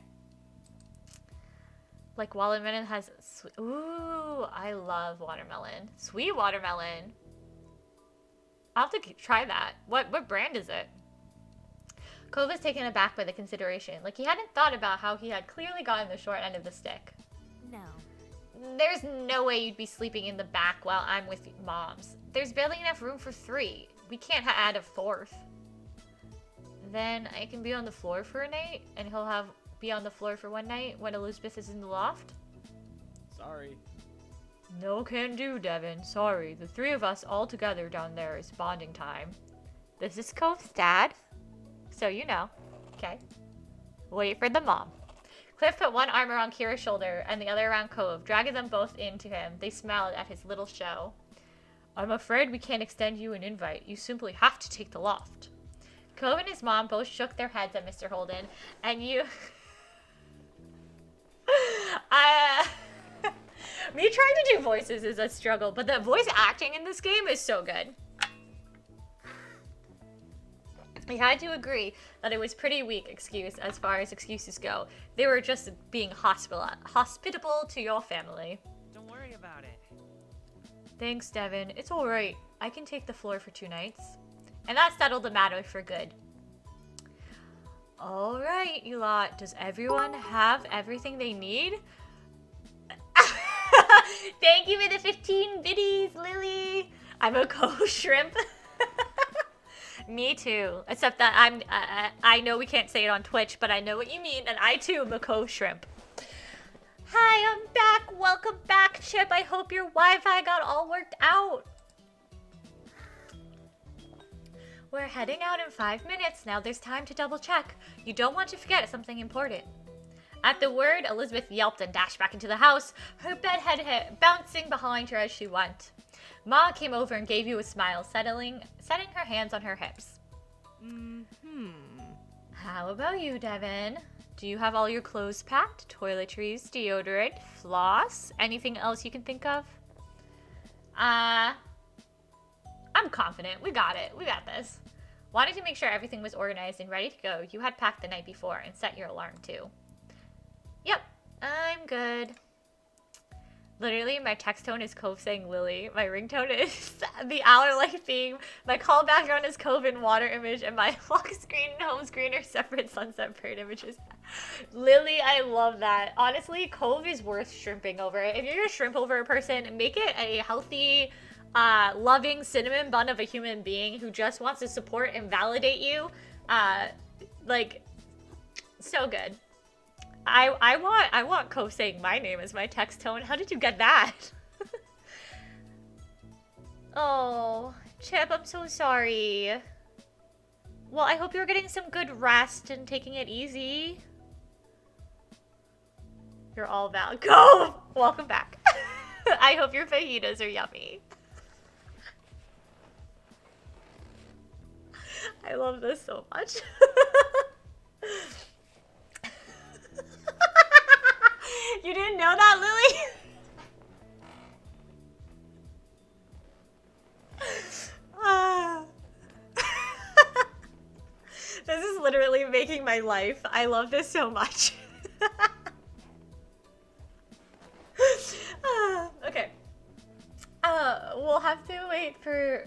Speaker 1: Like watermelon has... Ooh, I love watermelon. Sweet watermelon. I'll have to try that. What brand is it? Cove was taken aback by the consideration. Like he hadn't thought about how he had clearly gotten the short end of the stick.
Speaker 5: No.
Speaker 1: There's no way you'd be sleeping in the back while I'm with moms. There's barely enough room for 3. We can't add a 4th. Then I can be on the floor for a night, and he'll be on the floor for one night when Elizabeth is in the loft?
Speaker 2: Sorry.
Speaker 1: No can do, Devin. Sorry. The 3 of us all together down there is bonding time. This is Cove's dad? So you know. Okay. Wait for the mom. Cliff put one arm around Kira's shoulder and the other around Cove, dragging them both into him. They smiled at his little show. I'm afraid we can't extend you an invite. You simply have to take the loft. Cove and his mom both shook their heads at Mr. Holden, and you... Me trying to do voices is a struggle, but the voice acting in this game is so good. We had to agree that it was pretty weak excuse as far as excuses go. They were just being hospitable to your family.
Speaker 6: Don't worry about it.
Speaker 1: Thanks, Devin. It's alright. I can take the floor for 2 nights. And that settled the matter for good. Alright, you lot. Does everyone have everything they need? Thank you for the 15 biddies, Lily. I'm a co-shrimp. Me too. Except that I know we can't say it on Twitch, but I know what you mean, and I too am a co-shrimp. Hi, I'm back. Welcome back, Chip. I hope your Wi-Fi got all worked out. We're heading out in 5 minutes. Now there's time to double check. You don't want to forget something important. At the word, Elizabeth yelped and dashed back into the house, her bedhead bouncing behind her as she went. Ma came over and gave you a smile, setting her hands on her hips. How about you, Devin? Do you have all your clothes packed? Toiletries, deodorant, floss? Anything else you can think of? I'm confident. We got it. We got this. Wanted to make sure everything was organized and ready to go. You had packed the night before and set your alarm too. Yep, I'm good. Literally, my text tone is Cove saying Lily. My ringtone is the Hour Light theme. My call background is Cove and water image. And my lock screen and home screen are separate sunset bird images. Lily, I love that. Honestly, Cove is worth shrimping over. If you're going to shrimp over a person, make it a healthy, loving cinnamon bun of a human being who just wants to support and validate you. Like, so good. I want Cove saying my name as my text tone. How did you get that? Oh, Chip, I'm so sorry. Well, I hope you're getting some good rest and taking it easy. You're all valid. Cove! Welcome back. I hope your fajitas are yummy. I love this so much. You didn't know that, Lily? This is literally making my life. I love this so much. Okay. We'll have to wait for...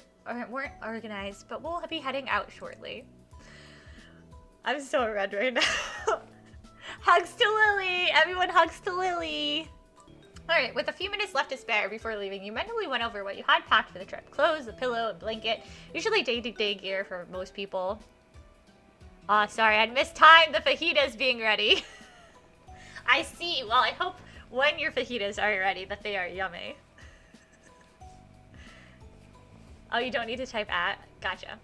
Speaker 1: weren't organized, but we'll be heading out shortly. I'm so red right now. Hugs to Lily! Everyone hugs to Lily! Alright, with a few minutes left to spare before leaving, you mentally went over what you had packed for the trip. Clothes, a pillow, a blanket. Usually day-to-day gear for most people. Sorry, I'd mistimed the fajitas being ready. I see. Well, I hope when your fajitas are ready that they are yummy. Oh, you don't need to type at? Gotcha.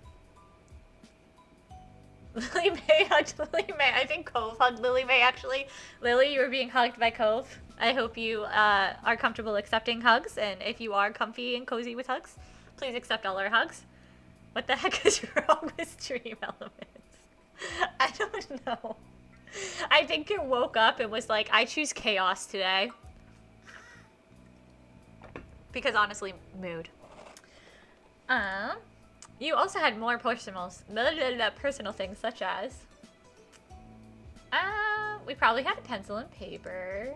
Speaker 1: Lily May hugged Lily May. I think Cove hugged Lily May, actually. Lily, you were being hugged by Cove. I hope you are comfortable accepting hugs, and if you are comfy and cozy with hugs, please accept all our hugs. What the heck is wrong with Dream Elements? I don't know. I think it woke up and was like, I choose chaos today. Because honestly, mood. You also had more personal things, such as... we probably had a pencil and paper.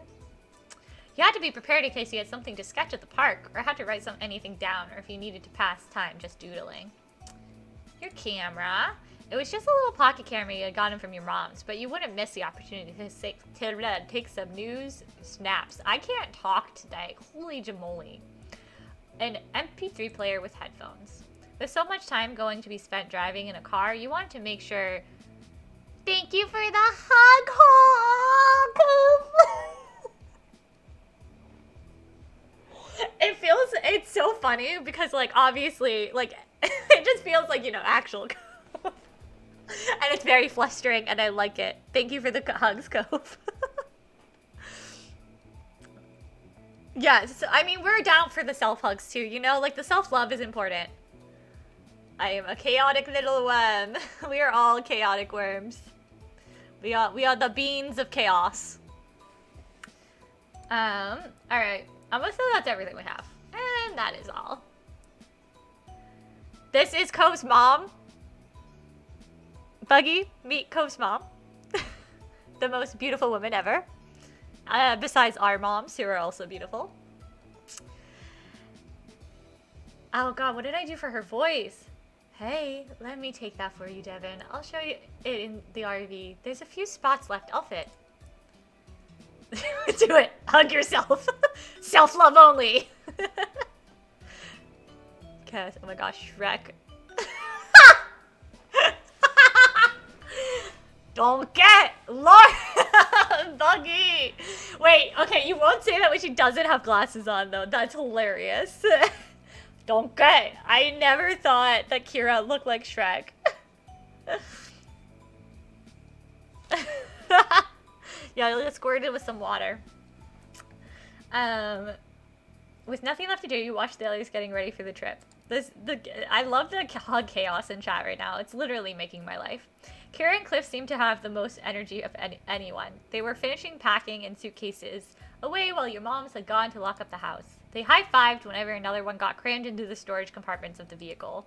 Speaker 1: You had to be prepared in case you had something to sketch at the park, or had to write anything down, or if you needed to pass time just doodling. Your camera. It was just a little pocket camera you had gotten from your mom's, but you wouldn't miss the opportunity to take some news snaps. I can't talk today. Holy jamoly. An MP3 player with headphones. With so much time going to be spent driving in a car, you wanted to make sure... Thank you for the hug! It's so funny because, like, obviously, like, it just feels like, you know, actual Cove. And it's very flustering, and I like it. Thank you for the hugs, Cove. Yeah, so, I mean, we're down for the self-hugs, too, you know? Like, the self-love is important. I am a chaotic little worm. We are all chaotic worms. We are the beans of chaos. Alright. I'm gonna say that's everything we have. And that is all. This is Cove's mom. Buggy, meet Cove's mom. The most beautiful woman ever. Besides our moms, who are also beautiful. Oh god, what did I do for her voice? Hey, let me take that for you, Devin. I'll show you it in the RV. There's a few spots left. I'll fit. Do it. Hug yourself. Self-love only. Cause, oh my gosh, Shrek. Don't get lost. Buggy! Wait, okay, you won't say that when she doesn't have glasses on, though. That's hilarious. Donkey! I never thought that Kira looked like Shrek. Yeah, let's squirt it with some water. With nothing left to do, you watch the others getting ready for the trip. I love the hug chaos in chat right now. It's literally making my life. Kira and Cliff seemed to have the most energy of anyone. They were finishing packing in suitcases away while your moms had gone to lock up the house. They high-fived whenever another one got crammed into the storage compartments of the vehicle.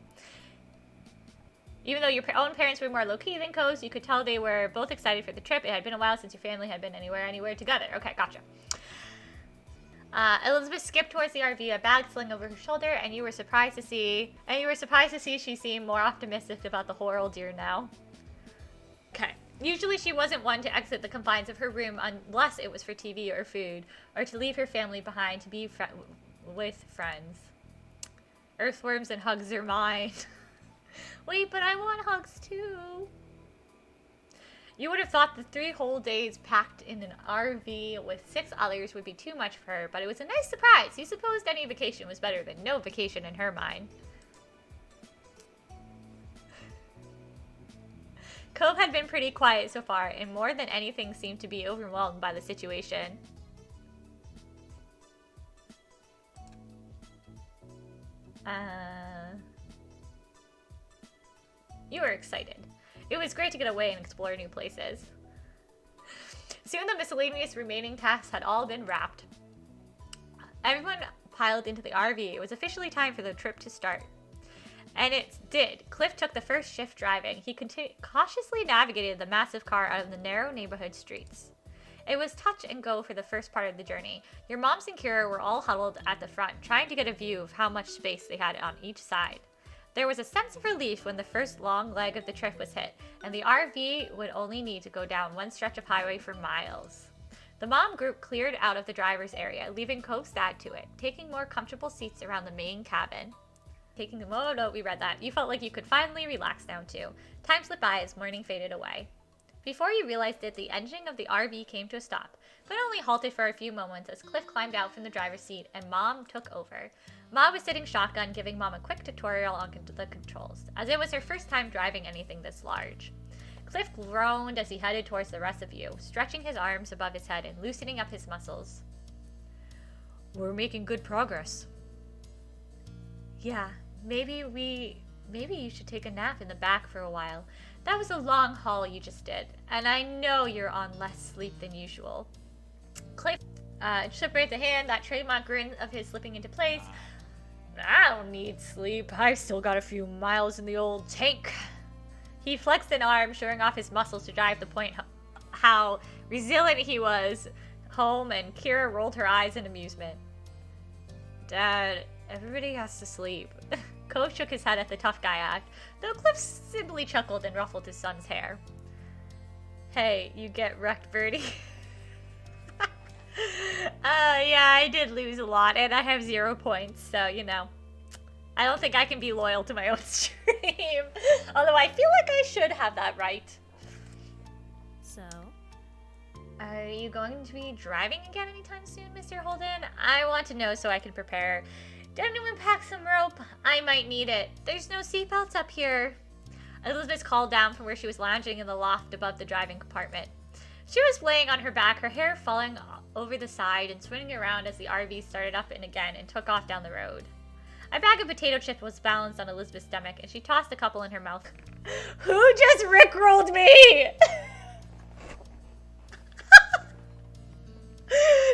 Speaker 1: Even though your own parents were more low-key than Co's, you could tell they were both excited for the trip. It had been a while since your family had been anywhere together. Okay, gotcha. Elizabeth skipped towards the RV, a bag slung over her shoulder, and you were surprised to see she seemed more optimistic about the whole ordeal now. Okay. Usually she wasn't one to exit the confines of her room unless it was for TV or food, or to leave her family behind to be with friends. Earthworms and hugs are mine. Wait, but I want hugs too. You would have thought the 3 whole days packed in an RV with 6 others would be too much for her, but it was a nice surprise. You supposed any vacation was better than no vacation in her mind. Cove had been pretty quiet so far, and more than anything seemed to be overwhelmed by the situation. You were excited. It was great to get away and explore new places. Soon the miscellaneous remaining tasks had all been wrapped. Everyone piled into the RV. It was officially time for the trip to start. And it did. Cliff took the first shift driving. He cautiously navigated the massive car out of the narrow neighborhood streets. It was touch and go for the first part of the journey. Your moms and Kira were all huddled at the front, trying to get a view of how much space they had on each side. There was a sense of relief when the first long leg of the trip was hit, and the RV would only need to go down one stretch of highway for miles. The mom group cleared out of the driver's area, leaving Cove sad to it, taking more comfortable seats around the main cabin. Oh no, we read that. You felt like you could finally relax now too. Time slipped by as morning faded away. Before you realized it, the engine of the RV came to a stop, but only halted for a few moments as Cliff climbed out from the driver's seat and Mom took over. Ma was sitting shotgun, giving Mom a quick tutorial on the controls, as it was her first time driving anything this large. Cliff groaned as he headed towards the rest of you, stretching his arms above his head and loosening up his muscles. We're making good progress. Yeah, maybe you should take a nap in the back for a while. That was a long haul you just did, and I know you're on less sleep than usual. Cliff separated the hand, that trademark grin of his slipping into place. I don't need sleep. I've still got a few miles in the old tank. He flexed an arm, showing off his muscles to drive the point how resilient he was home, and Kira rolled her eyes in amusement. Dad, everybody has to sleep. Cove shook his head at the tough guy act, though Cliff simply chuckled and ruffled his son's hair. Hey, you get wrecked, Birdie. Yeah, I did lose a lot, and I have 0 points, so, you know. I don't think I can be loyal to my own stream. Although I feel like I should have that right.
Speaker 5: So?
Speaker 1: Are you going to be driving again anytime soon, Mr. Holden? I want to know so I can prepare. Did anyone pack some rope? I might need it. There's no seatbelts up here. Elizabeth called down from where she was lounging in the loft above the driving compartment. She was laying on her back, her hair falling over the side and swinging around as the RV started up and again and took off down the road. A bag of potato chips was balanced on Elizabeth's stomach, and she tossed a couple in her mouth. Who just rickrolled me?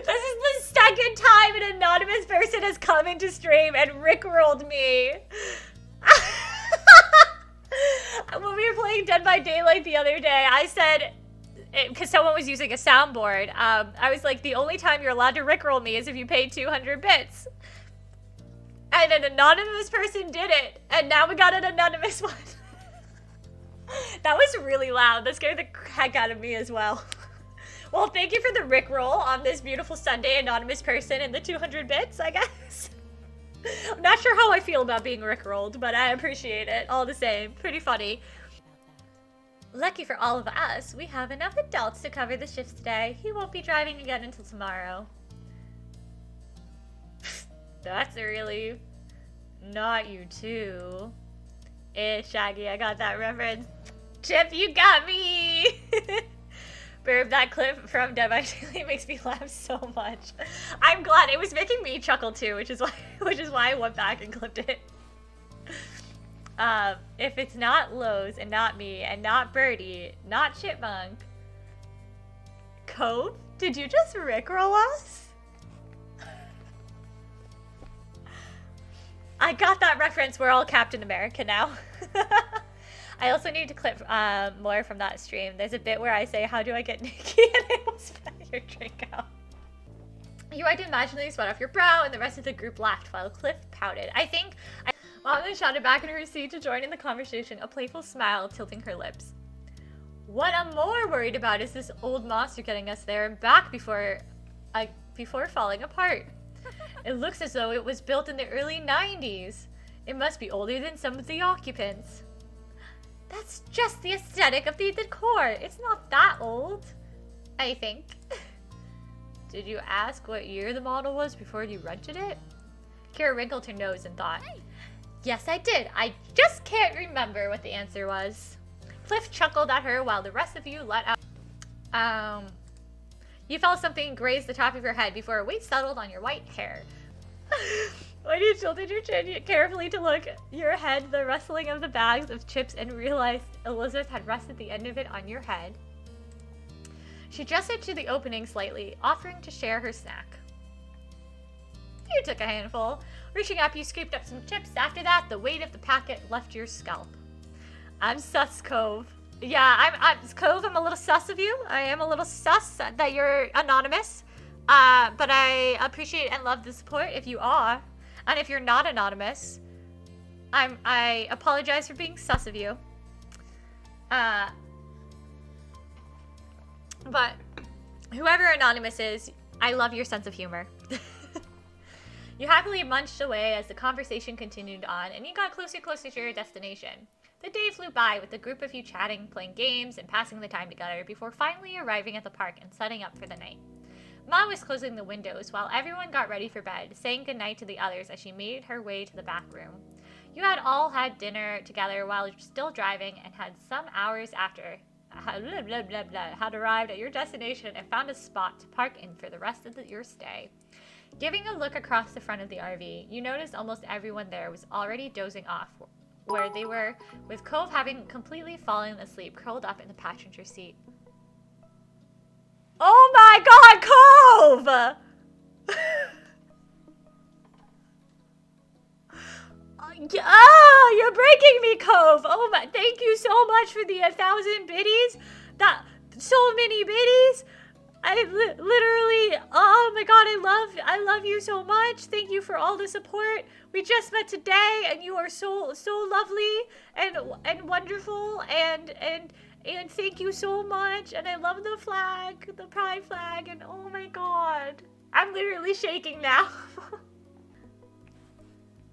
Speaker 1: This is the second time an anonymous person has come into stream and rickrolled me. When we were playing Dead by Daylight the other day, I said, because someone was using a soundboard, I was like, the only time you're allowed to rickroll me is if you pay 200 bits. And an anonymous person did it, and now we got an anonymous one. That was really loud. That scared the heck out of me as well. Well, thank you for the rickroll on this beautiful Sunday, anonymous person, and the 200 bits, I guess. I'm not sure how I feel about being rickrolled, but I appreciate it all the same. Pretty funny. Lucky for all of us, we have enough adults to cover the shifts today. He won't be driving again until tomorrow. That's really not you too. Shaggy, I got that reference. Chip, you got me! Burb, that clip from Dead by Daily makes me laugh so much. I'm glad it was making me chuckle too, which is why I went back and clipped it. If it's not Lowe's and not me and not Birdie, not Chipmunk. Cove, did you just rickroll us? I got that reference. We're all Captain America now. I also need to clip more from that stream. There's a bit where I say, how do I get Nikki? And I will spat your drink out. You had to imaginally sweat off your brow, and the rest of the group laughed while Cliff pouted. Mom then shouted back in her seat to join in the conversation, a playful smile tilting her lips. What I'm more worried about is this old monster getting us there and back before falling apart. It looks as though it was built in the early 90s. It must be older than some of the occupants. That's just the aesthetic of the decor. It's not that old, I think. Did you ask what year the model was before you rented it? Kira wrinkled her nose and thought. Yes, I did. I just can't remember what the answer was. Cliff chuckled at her while the rest of you let out. You felt something graze the top of your head before a weight settled on your white hair. When you tilted your chin carefully to look your head, the rustling of the bags of chips, and realized Elizabeth had rested the end of it on your head. She gestured to the opening slightly, offering to share her snack. You took a handful. Reaching up, you scooped up some chips. After that, the weight of the packet left your scalp. I'm sus, Cove. Yeah, I'm Cove, I'm a little sus of you. I am a little sus that you're anonymous. But I appreciate and love the support if you are. And if you're not anonymous, I apologize for being sus of you. But whoever anonymous is, I love your sense of humor. You happily munched away as the conversation continued on, and you got closer and closer to your destination. The day flew by with the group of you chatting, playing games, and passing the time together before finally arriving at the park and setting up for the night. Mom was closing the windows while everyone got ready for bed, saying goodnight to the others as she made her way to the back room. You had all had dinner together while still driving and had some hours after had arrived at your destination and found a spot to park in for the rest of your stay. Giving a look across the front of the RV, you noticed almost everyone there was already dozing off where they were, with Cove having completely fallen asleep curled up in the passenger seat. Oh my god, Cove! You're breaking me, Cove! Oh my, thank you so much for the 1,000 biddies! So many biddies! Literally, oh my god, I love you so much. Thank you for all the support. We just met today, and you are so lovely and wonderful, and thank you so much. And I love the flag, the pride flag, and oh my god, I'm literally shaking now.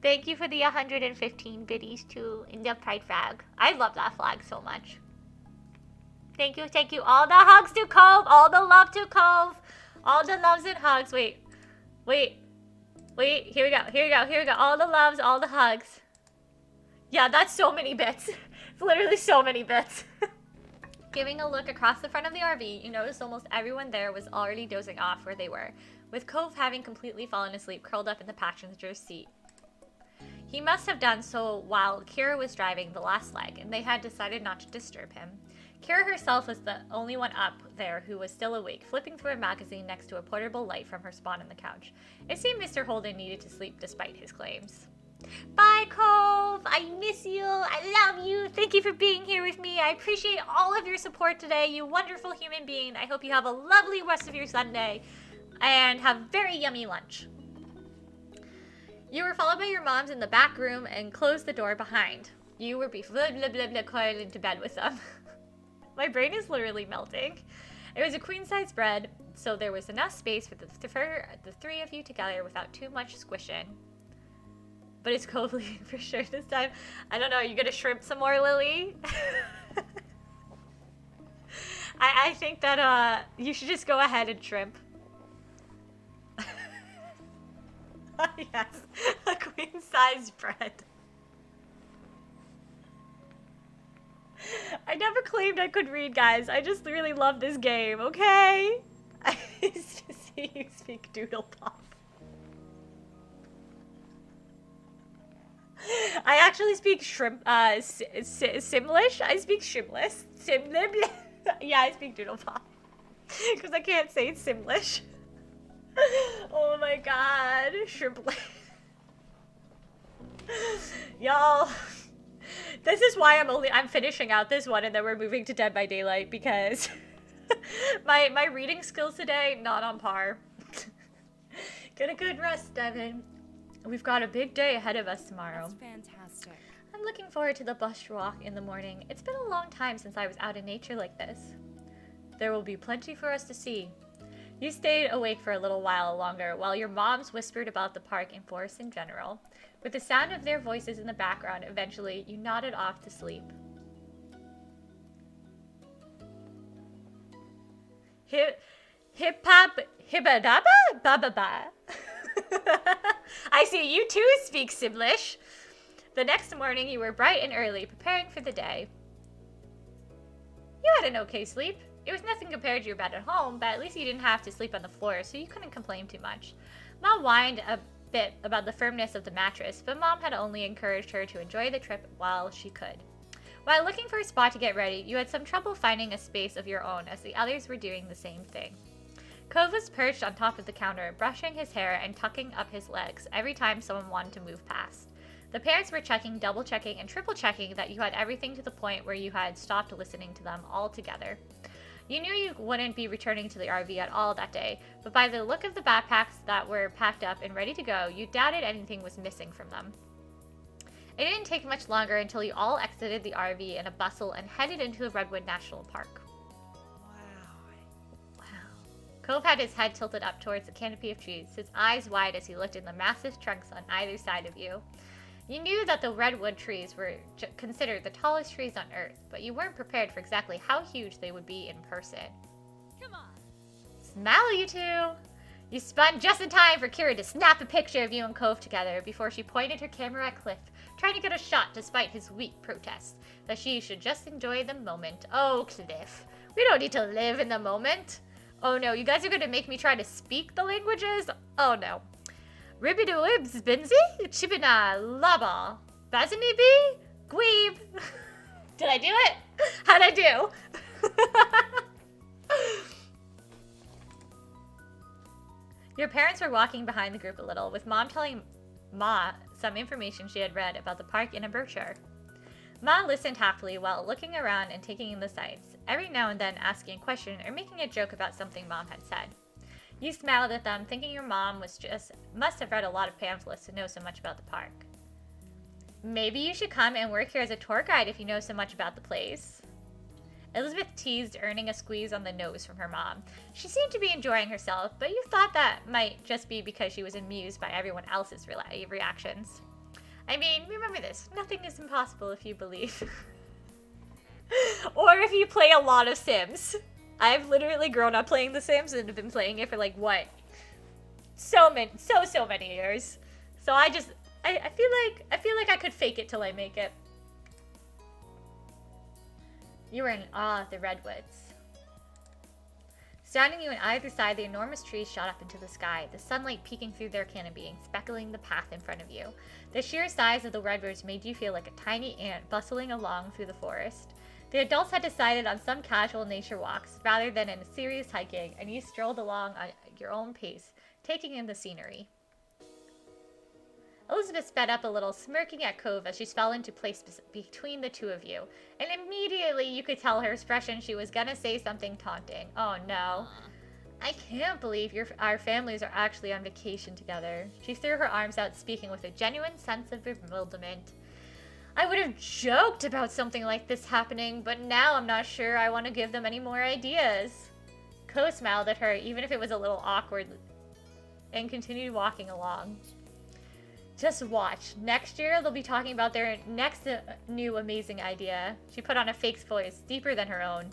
Speaker 1: Thank you for the 115 biddies too in the pride flag. I love that flag so much. Thank you. All the hugs to Cove. All the love to Cove. All the loves and hugs. Wait. Here we go. All the loves, all the hugs. Yeah, that's so many bits. It's literally so many bits. Giving a look across the front of the RV, you noticed almost everyone there was already dozing off where they were, with Cove having completely fallen asleep curled up in the passenger seat. He must have done so while Kira was driving the last leg, and they had decided not to disturb him. Kira herself was the only one up there who was still awake, flipping through a magazine next to a portable light from her spot on the couch. It seemed Mr. Holden needed to sleep despite his claims. Bye, Cove! I miss you! I love you! Thank you for being here with me. I appreciate all of your support today, you wonderful human being. I hope you have a lovely rest of your Sunday and have very yummy lunch. You were followed by your moms in the back room and closed the door behind. You were coiled into bed with them. My brain is literally melting. It was a queen-size bed, so there was enough space for the three of you together without too much squishing. But it's Cove leaving for sure this time. I don't know, are you gonna shrimp some more, Lily? I think that you should just go ahead and shrimp. Yes, a queen-sized bread. I never claimed I could read, guys. I just really love this game, okay? I used to see you speak doodle pop. I actually speak shrimp, Simlish. I speak Shimlish. Yeah, I speak doodle pop. Because I can't say Simlish. Oh my god, shrimp. Y'all, this is why I'm finishing out this one and then we're moving to Dead by Daylight because my reading skills today, not on par. Get a good rest, Devin. We've got a big day ahead of us tomorrow.
Speaker 5: That's fantastic.
Speaker 1: I'm looking forward to the bush walk in the morning. It's been a long time since I was out in nature like this. There will be plenty for us to see. You stayed awake for a little while longer while your moms whispered about the park and forest in general. With the sound of their voices in the background, eventually you nodded off to sleep. Hip-hop, hibba-dabba, ba-ba-ba. I see you too speak Simlish. The next morning you were bright and early, preparing for the day. You had an okay sleep. It was nothing compared to your bed at home, but at least you didn't have to sleep on the floor, so you couldn't complain too much. Mom whined a bit about the firmness of the mattress, but Mom had only encouraged her to enjoy the trip while she could. While looking for a spot to get ready, you had some trouble finding a space of your own as the others were doing the same thing. Cove was perched on top of the counter, brushing his hair and tucking up his legs every time someone wanted to move past. The parents were checking, double-checking, and triple-checking that you had everything to the point where you had stopped listening to them altogether. You knew you wouldn't be returning to the RV at all that day, but by the look of the backpacks that were packed up and ready to go, you doubted anything was missing from them. It didn't take much longer until you all exited the RV in a bustle and headed into the Redwood National Park. Wow. Cove had his head tilted up towards the canopy of trees, his eyes wide as he looked in the massive trunks on either side of you. You knew that the redwood trees were considered the tallest trees on Earth, but you weren't prepared for exactly how huge they would be in person.
Speaker 5: Come on.
Speaker 1: Smile, you two! You spun just in time for Kira to snap a picture of you and Cove together before she pointed her camera at Cliff, trying to get a shot despite his weak protests that she should just enjoy the moment. Oh, Cliff, we don't need to live in the moment. Oh no, you guys are going to make me try to speak the languages? Oh no. Ribidoo-ibs, Binzi, Chibina, Laba, Bazinibi, Gweeb. Did I do it? How'd I do? Your parents were walking behind the group a little, with Mom telling Ma some information she had read about the park in a brochure. Ma listened happily while looking around and taking in the sights, every now and then asking a question or making a joke about something Mom had said. You smiled at them, thinking your mom must have read a lot of pamphlets to know so much about the park. Maybe you should come and work here as a tour guide if you know so much about the place. Elizabeth teased, earning a squeeze on the nose from her mom. She seemed to be enjoying herself, but you thought that might just be because she was amused by everyone else's reactions. I mean, remember this, nothing is impossible if you believe. Or if you play a lot of Sims. I've literally grown up playing The Sims and have been playing it for like what? So many years. So I feel like I could fake it till I make it. You were in awe of the redwoods. Surrounding you on either side, the enormous trees shot up into the sky, the sunlight peeking through their canopy and speckling the path in front of you. The sheer size of the redwoods made you feel like a tiny ant bustling along through the forest. The adults had decided on some casual nature walks rather than in serious hiking, and you strolled along at your own pace, taking in the scenery. Elizabeth sped up a little, smirking at Cove as she fell into place between the two of you, and immediately you could tell her expression she was gonna say something taunting. Oh no. I can't believe our families are actually on vacation together. She threw her arms out, speaking with a genuine sense of bewilderment. I would have joked about something like this happening, but now I'm not sure I want to give them any more ideas. Ko smiled at her, even if it was a little awkward, and continued walking along. Just watch. Next year, they'll be talking about their next new amazing idea. She put on a fake voice, deeper than her own.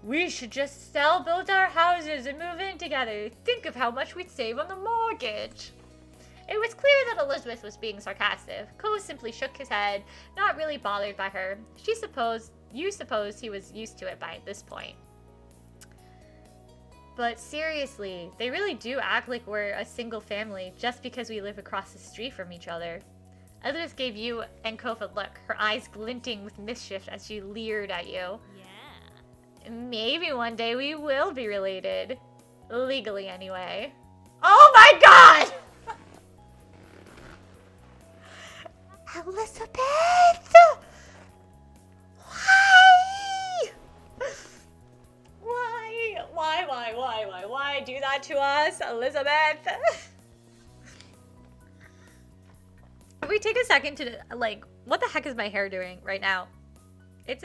Speaker 1: We should just sell both our houses and move in together. Think of how much we'd save on the mortgage. It was clear that Elizabeth was being sarcastic. Cole simply shook his head, not really bothered by her. You supposed he was used to it by this point. But seriously, they really do act like we're a single family just because we live across the street from each other. Elizabeth gave you and Cove a look, her eyes glinting with mischief as she leered at you.
Speaker 5: Yeah.
Speaker 1: Maybe one day we will be related. Legally, anyway. Oh my god! Elizabeth! Why do that to us, Elizabeth? Can we take a second to, like, what the heck is my hair doing right now? It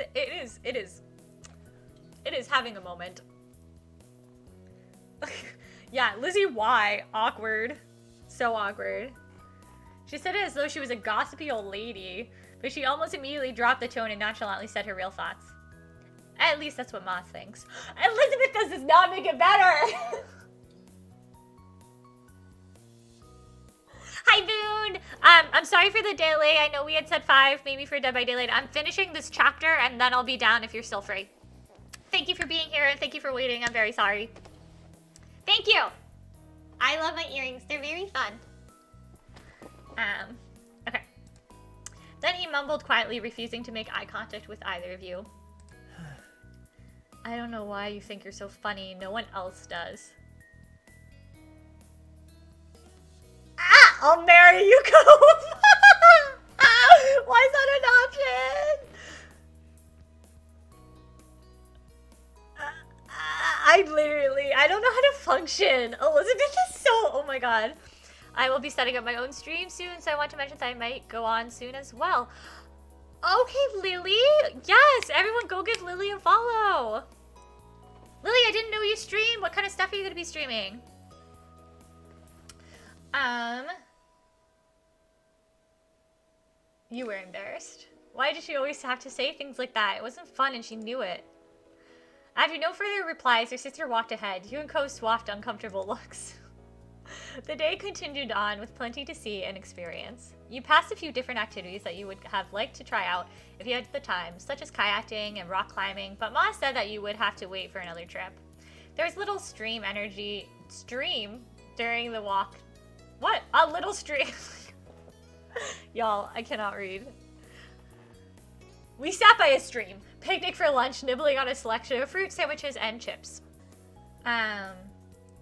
Speaker 1: is having a moment. Yeah, Lizzie, why? Awkward. So awkward. She said it as though she was a gossipy old lady, but she almost immediately dropped the tone and nonchalantly said her real thoughts. At least that's what Moss thinks. Elizabeth does not make it better! Hi, Boone! I'm sorry for the delay. I know we had said 5, maybe for Dead by Daylight. I'm finishing this chapter, and then I'll be down if you're still free. Thank you for being here, and thank you for waiting. I'm very sorry. Thank you!
Speaker 3: I love my earrings. They're very fun.
Speaker 1: Okay. Then he mumbled quietly, refusing to make eye contact with either of you. I don't know why you think you're so funny. No one else does. Ah! I'll marry you, Cove! Why is that an option? I don't know how to function. Elizabeth is so, oh my god. I will be setting up my own stream soon, so I want to mention that I might go on soon as well. Okay, Lily. Yes, everyone go give Lily a follow. Lily, I didn't know you stream. What kind of stuff are you going to be streaming? You were embarrassed. Why did she always have to say things like that? It wasn't fun and she knew it. After no further replies, her sister walked ahead. You and Co swapped uncomfortable looks. The day continued on with plenty to see and experience. You passed a few different activities that you would have liked to try out if you had the time, such as kayaking and rock climbing, but Ma said that you would have to wait for another trip. There was little stream during the walk. What? A little stream. Y'all, I cannot read. We sat by a stream, picnic for lunch, nibbling on a selection of fruit sandwiches and chips.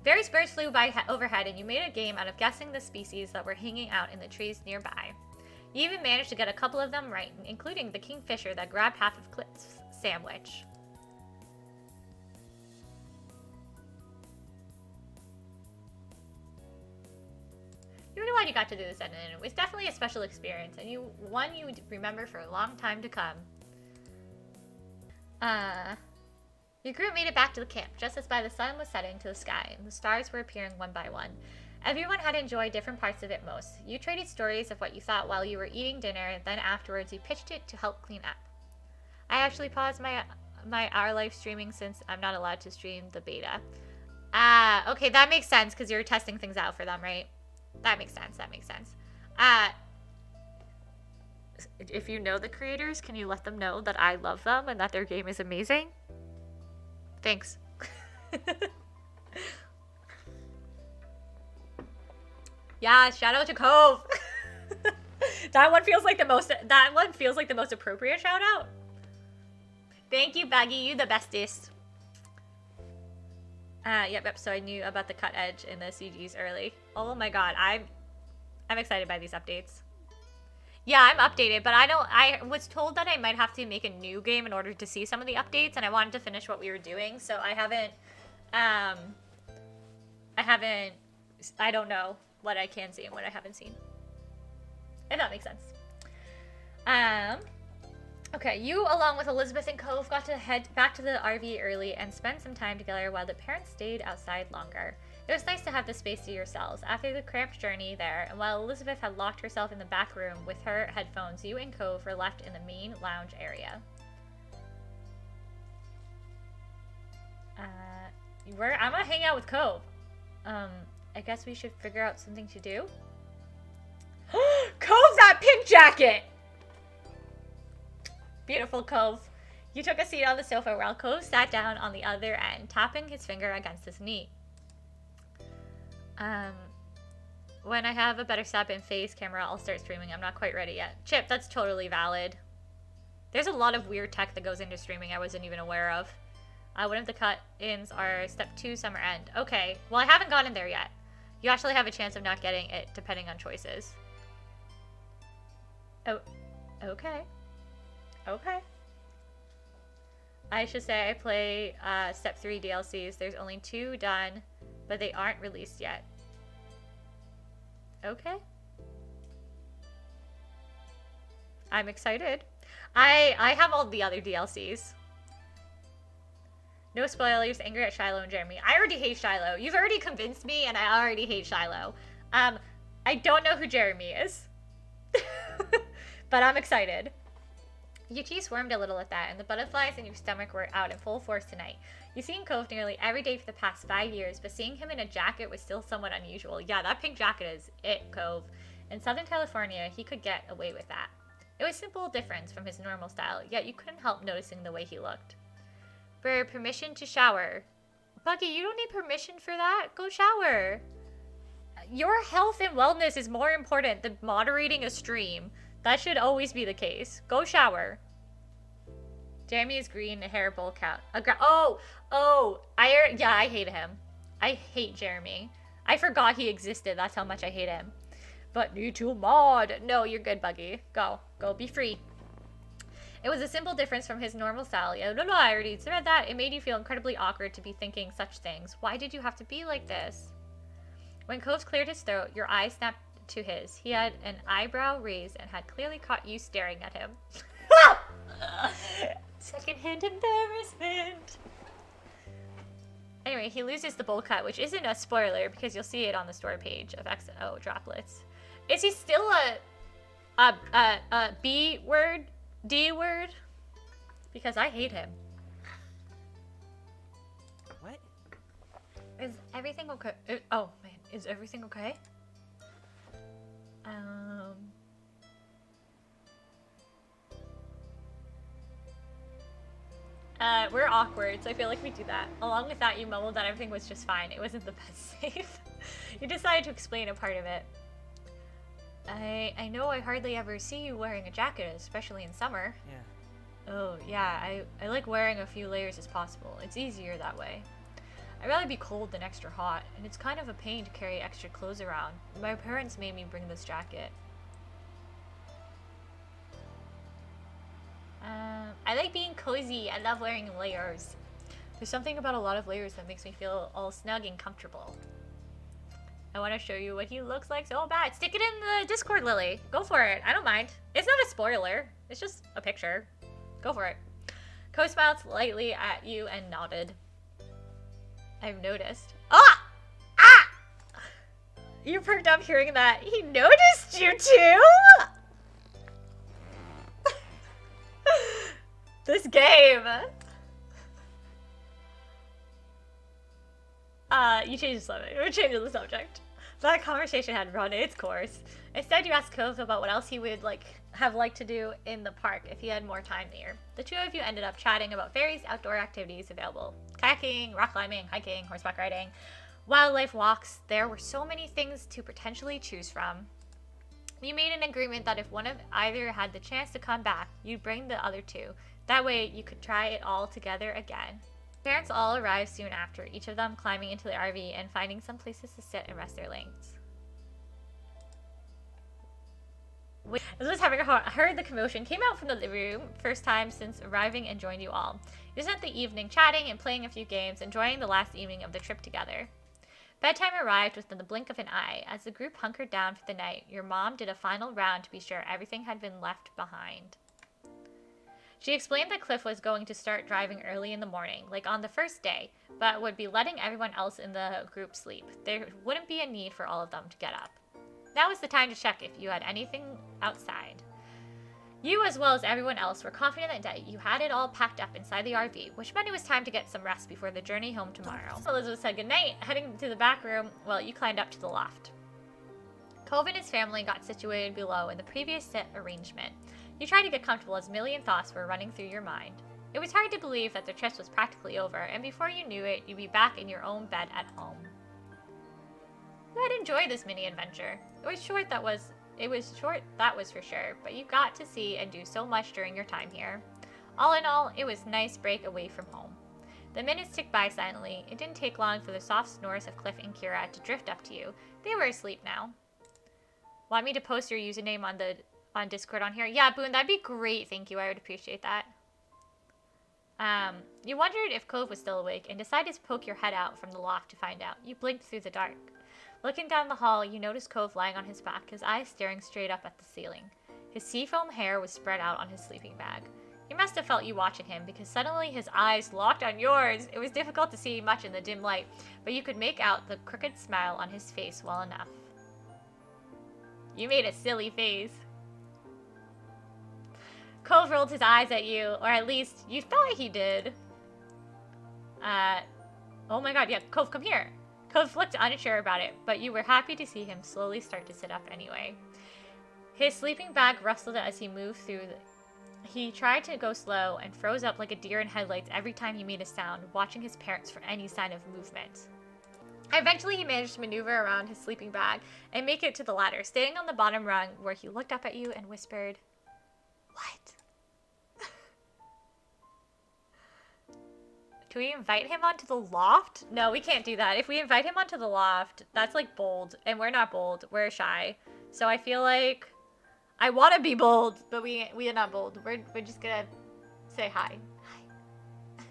Speaker 1: Various birds flew by overhead, and you made a game out of guessing the species that were hanging out in the trees nearby. You even managed to get a couple of them right, including the kingfisher that grabbed half of Cliff's sandwich. You were glad you got to do this, and it was definitely a special experience, and one you would remember for a long time to come. Your group made it back to the camp, just as the sun was setting to the sky, and the stars were appearing one by one. Everyone had enjoyed different parts of it most. You traded stories of what you thought while you were eating dinner, then afterwards you pitched it to help clean up. I actually paused my Our Life streaming since I'm not allowed to stream the beta. Okay, that makes sense, because you're testing things out for them, right? That makes sense, if you know the creators, can you let them know that I love them and that their game is amazing? Thanks. Yeah, shout out to Cove. That one feels like the most appropriate shout out. Thank you, Baggy, you the bestest. Yep, so I knew about the cut edge in the CGs early. Oh my god, I'm excited by these updates. Yeah, I'm updated, but I was told that I might have to make a new game in order to see some of the updates, and I wanted to finish what we were doing, so I don't know what I can see and what I haven't seen. If that makes sense. Okay, you, along with Elizabeth and Cove, got to head back to the RV early and spend some time together while the parents stayed outside longer. It was nice to have the space to yourselves after the cramped journey there, and while Elizabeth had locked herself in the back room with her headphones, you and Cove were left in the main lounge area. I'm gonna hang out with Cove. I guess we should figure out something to do. Cove's that pink jacket! Beautiful, Cove. You took a seat on the sofa while Cove sat down on the other end, tapping his finger against his knee. When I have a better setup in face camera, I'll start streaming. I'm not quite ready yet. Chip, that's totally valid. There's a lot of weird tech that goes into streaming I wasn't even aware of. One of the cut-ins are step 2 summer end. Okay, well I haven't gotten there yet. You actually have a chance of not getting it depending on choices. Oh, okay. Okay. I should say I play step 3 DLCs. There's only 2 done, but they aren't released yet. Okay. I'm excited. I have all the other DLCs. No spoilers, angry at Shiloh and Jeremy. I already hate Shiloh. You've already convinced me, and I already hate Shiloh. I don't know who Jeremy is. But I'm excited. Your teeth swarmed a little at that, and the butterflies in your stomach were out in full force tonight. You've seen Cove nearly every day for the past 5 years, but seeing him in a jacket was still somewhat unusual. Yeah, that pink jacket is it, Cove. In Southern California, he could get away with that. It was a simple difference from his normal style, yet you couldn't help noticing the way he looked. For permission to shower. Buggy, you don't need permission for that. Go shower. Your health and wellness is more important than moderating a stream. That should always be the case. Go shower. Jeremy is green, hair bowl cat. I hate him. I hate Jeremy. I forgot he existed. That's how much I hate him. But need to mod. No, you're good, Buggy. Go. Go, be free. It was a simple difference from his normal style. I already said that. It made you feel incredibly awkward to be thinking such things. Why did you have to be like this? When Cove cleared his throat, your eyes snapped to his. He had an eyebrow raised and had clearly caught you staring at him. Secondhand embarrassment. Anyway, he loses the bowl cut, which isn't a spoiler because you'll see it on the story page of XO droplets. Is he still a B word? D word? Because I hate him.
Speaker 6: What?
Speaker 1: Is everything okay? Oh man, is everything okay? We're awkward, so I feel like we do that. Along with that, you mumbled that everything was just fine. It wasn't the best save. You decided to explain a part of it. I know I hardly ever see you wearing a jacket, especially in summer.
Speaker 6: Yeah.
Speaker 1: Oh, yeah, I like wearing a few layers as possible. It's easier that way. I'd rather be cold than extra hot, and it's kind of a pain to carry extra clothes around. My parents made me bring this jacket. I like being cozy. I love wearing layers. There's something about a lot of layers that makes me feel all snug and comfortable. I want to show you what he looks like so bad. Stick it in the Discord, Lily. Go for it. I don't mind. It's not a spoiler. It's just a picture. Go for it. Co smiled slightly at you and nodded. I've noticed. Ah! Ah! You perked up hearing that. He noticed you too? This game. You changed the subject. We're changing the subject. That conversation had run its course. Instead, you asked Cove about what else he would have liked to do in the park if he had more time there. The two of you ended up chatting about various outdoor activities available. Kayaking, rock climbing, hiking, horseback riding, wildlife walks. There were so many things to potentially choose from. You made an agreement that if one of either had the chance to come back, you'd bring the other two. That way, you could try it all together again. Parents all arrived soon after, each of them climbing into the RV and finding some places to sit and rest their legs. Elizabeth, having heard the commotion, came out from the living room, first time since arriving, and joined you all. You spent the evening chatting and playing a few games, enjoying the last evening of the trip together. Bedtime arrived within the blink of an eye. As the group hunkered down for the night, your mom did a final round to be sure everything had been left behind. She explained that Cliff was going to start driving early in the morning, like on the first day, but would be letting everyone else in the group sleep. There wouldn't be a need for all of them to get up. Now was the time to check if you had anything outside. You, as well as everyone else, were confident that you had it all packed up inside the RV, which meant it was time to get some rest before the journey home tomorrow. Elizabeth said goodnight, heading to the back room while you climbed up to the loft. Cove and his family got situated below in the previous set arrangement. You tried to get comfortable as a million thoughts were running through your mind. It was hard to believe that the trip was practically over, and before you knew it, you'd be back in your own bed at home. You had enjoyed this mini adventure. It was short, that was for sure, but you got to see and do so much during your time here. All in all, it was a nice break away from home. The minutes ticked by silently. It didn't take long for the soft snores of Cliff and Kira to drift up to you. They were asleep now. Want me to post your username on Discord on here? Yeah, Boone, that'd be great. Thank you. I would appreciate that. You wondered if Cove was still awake and decided to poke your head out from the loft to find out. You blinked through the dark. Looking down the hall, you noticed Cove lying on his back, his eyes staring straight up at the ceiling. His seafoam hair was spread out on his sleeping bag. He must have felt you watching him, because suddenly his eyes locked on yours. It was difficult to see much in the dim light, but you could make out the crooked smile on his face well enough. You made a silly face. Cove rolled his eyes at you, or at least you thought he did. Oh my god, yeah, Cove, come here. Cove looked unsure about it, but you were happy to see him slowly start to sit up anyway. His sleeping bag rustled as he moved through. He tried to go slow and froze up like a deer in headlights every time he made a sound, watching his parents for any sign of movement. Eventually, he managed to maneuver around his sleeping bag and make it to the ladder, standing on the bottom rung where he looked up at you and whispered, "What?" Do we invite him onto the loft? No, we can't do that. If we invite him onto the loft, that's like bold. And we're not bold. We're shy. So I feel like I want to be bold, but we are not bold. We're just going to say hi. Hi.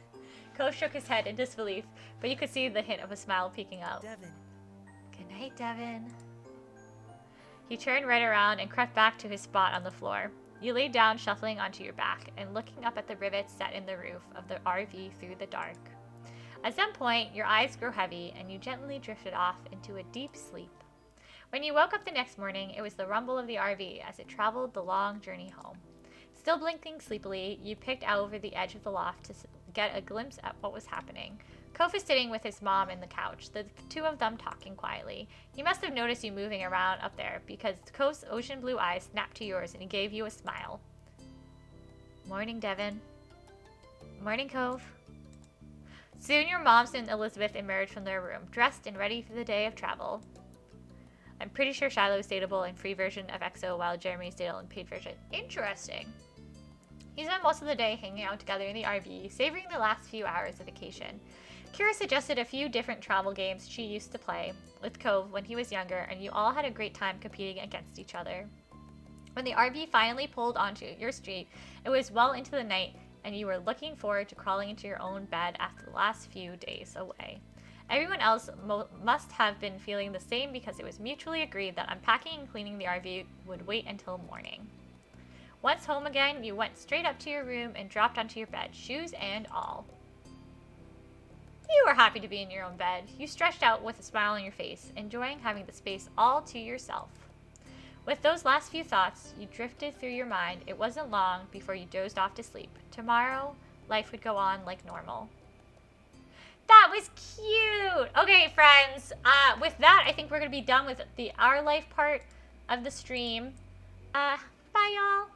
Speaker 1: Cove shook his head in disbelief, but you could see the hint of a smile peeking out.
Speaker 6: Devin.
Speaker 1: Good night, Devin. He turned right around and crept back to his spot on the floor. You laid down, shuffling onto your back and looking up at the rivets set in the roof of the RV through the dark. At some point, your eyes grew heavy and you gently drifted off into a deep sleep. When you woke up the next morning, it was the rumble of the RV as it traveled the long journey home. Still blinking sleepily, you peeked out over the edge of the loft to get a glimpse at what was happening. Cove is sitting with his mom in the couch, the two of them talking quietly. He must have noticed you moving around up there because Cove's ocean blue eyes snapped to yours and he gave you a smile. Morning, Devin. Morning, Cove. Soon your moms and Elizabeth emerged from their room, dressed and ready for the day of travel. I'm pretty sure Shiloh is dateable in free version of EXO while Jeremy's dateable in paid version. Interesting. You spent most of the day hanging out together in the RV, savoring the last few hours of vacation. Kira suggested a few different travel games she used to play with Cove when he was younger, and you all had a great time competing against each other. When the RV finally pulled onto your street, it was well into the night, and you were looking forward to crawling into your own bed after the last few days away. Everyone else must have been feeling the same because it was mutually agreed that unpacking and cleaning the RV would wait until morning. Once home again, you went straight up to your room and dropped onto your bed, shoes and all. You were happy to be in your own bed. You stretched out with a smile on your face, enjoying having the space all to yourself. With those last few thoughts you drifted through your mind, it wasn't long before you dozed off to sleep. Tomorrow, life would go on like normal. That was cute! Okay, friends, with that, I think we're going to be done with the Our Life part of the stream. Bye, y'all!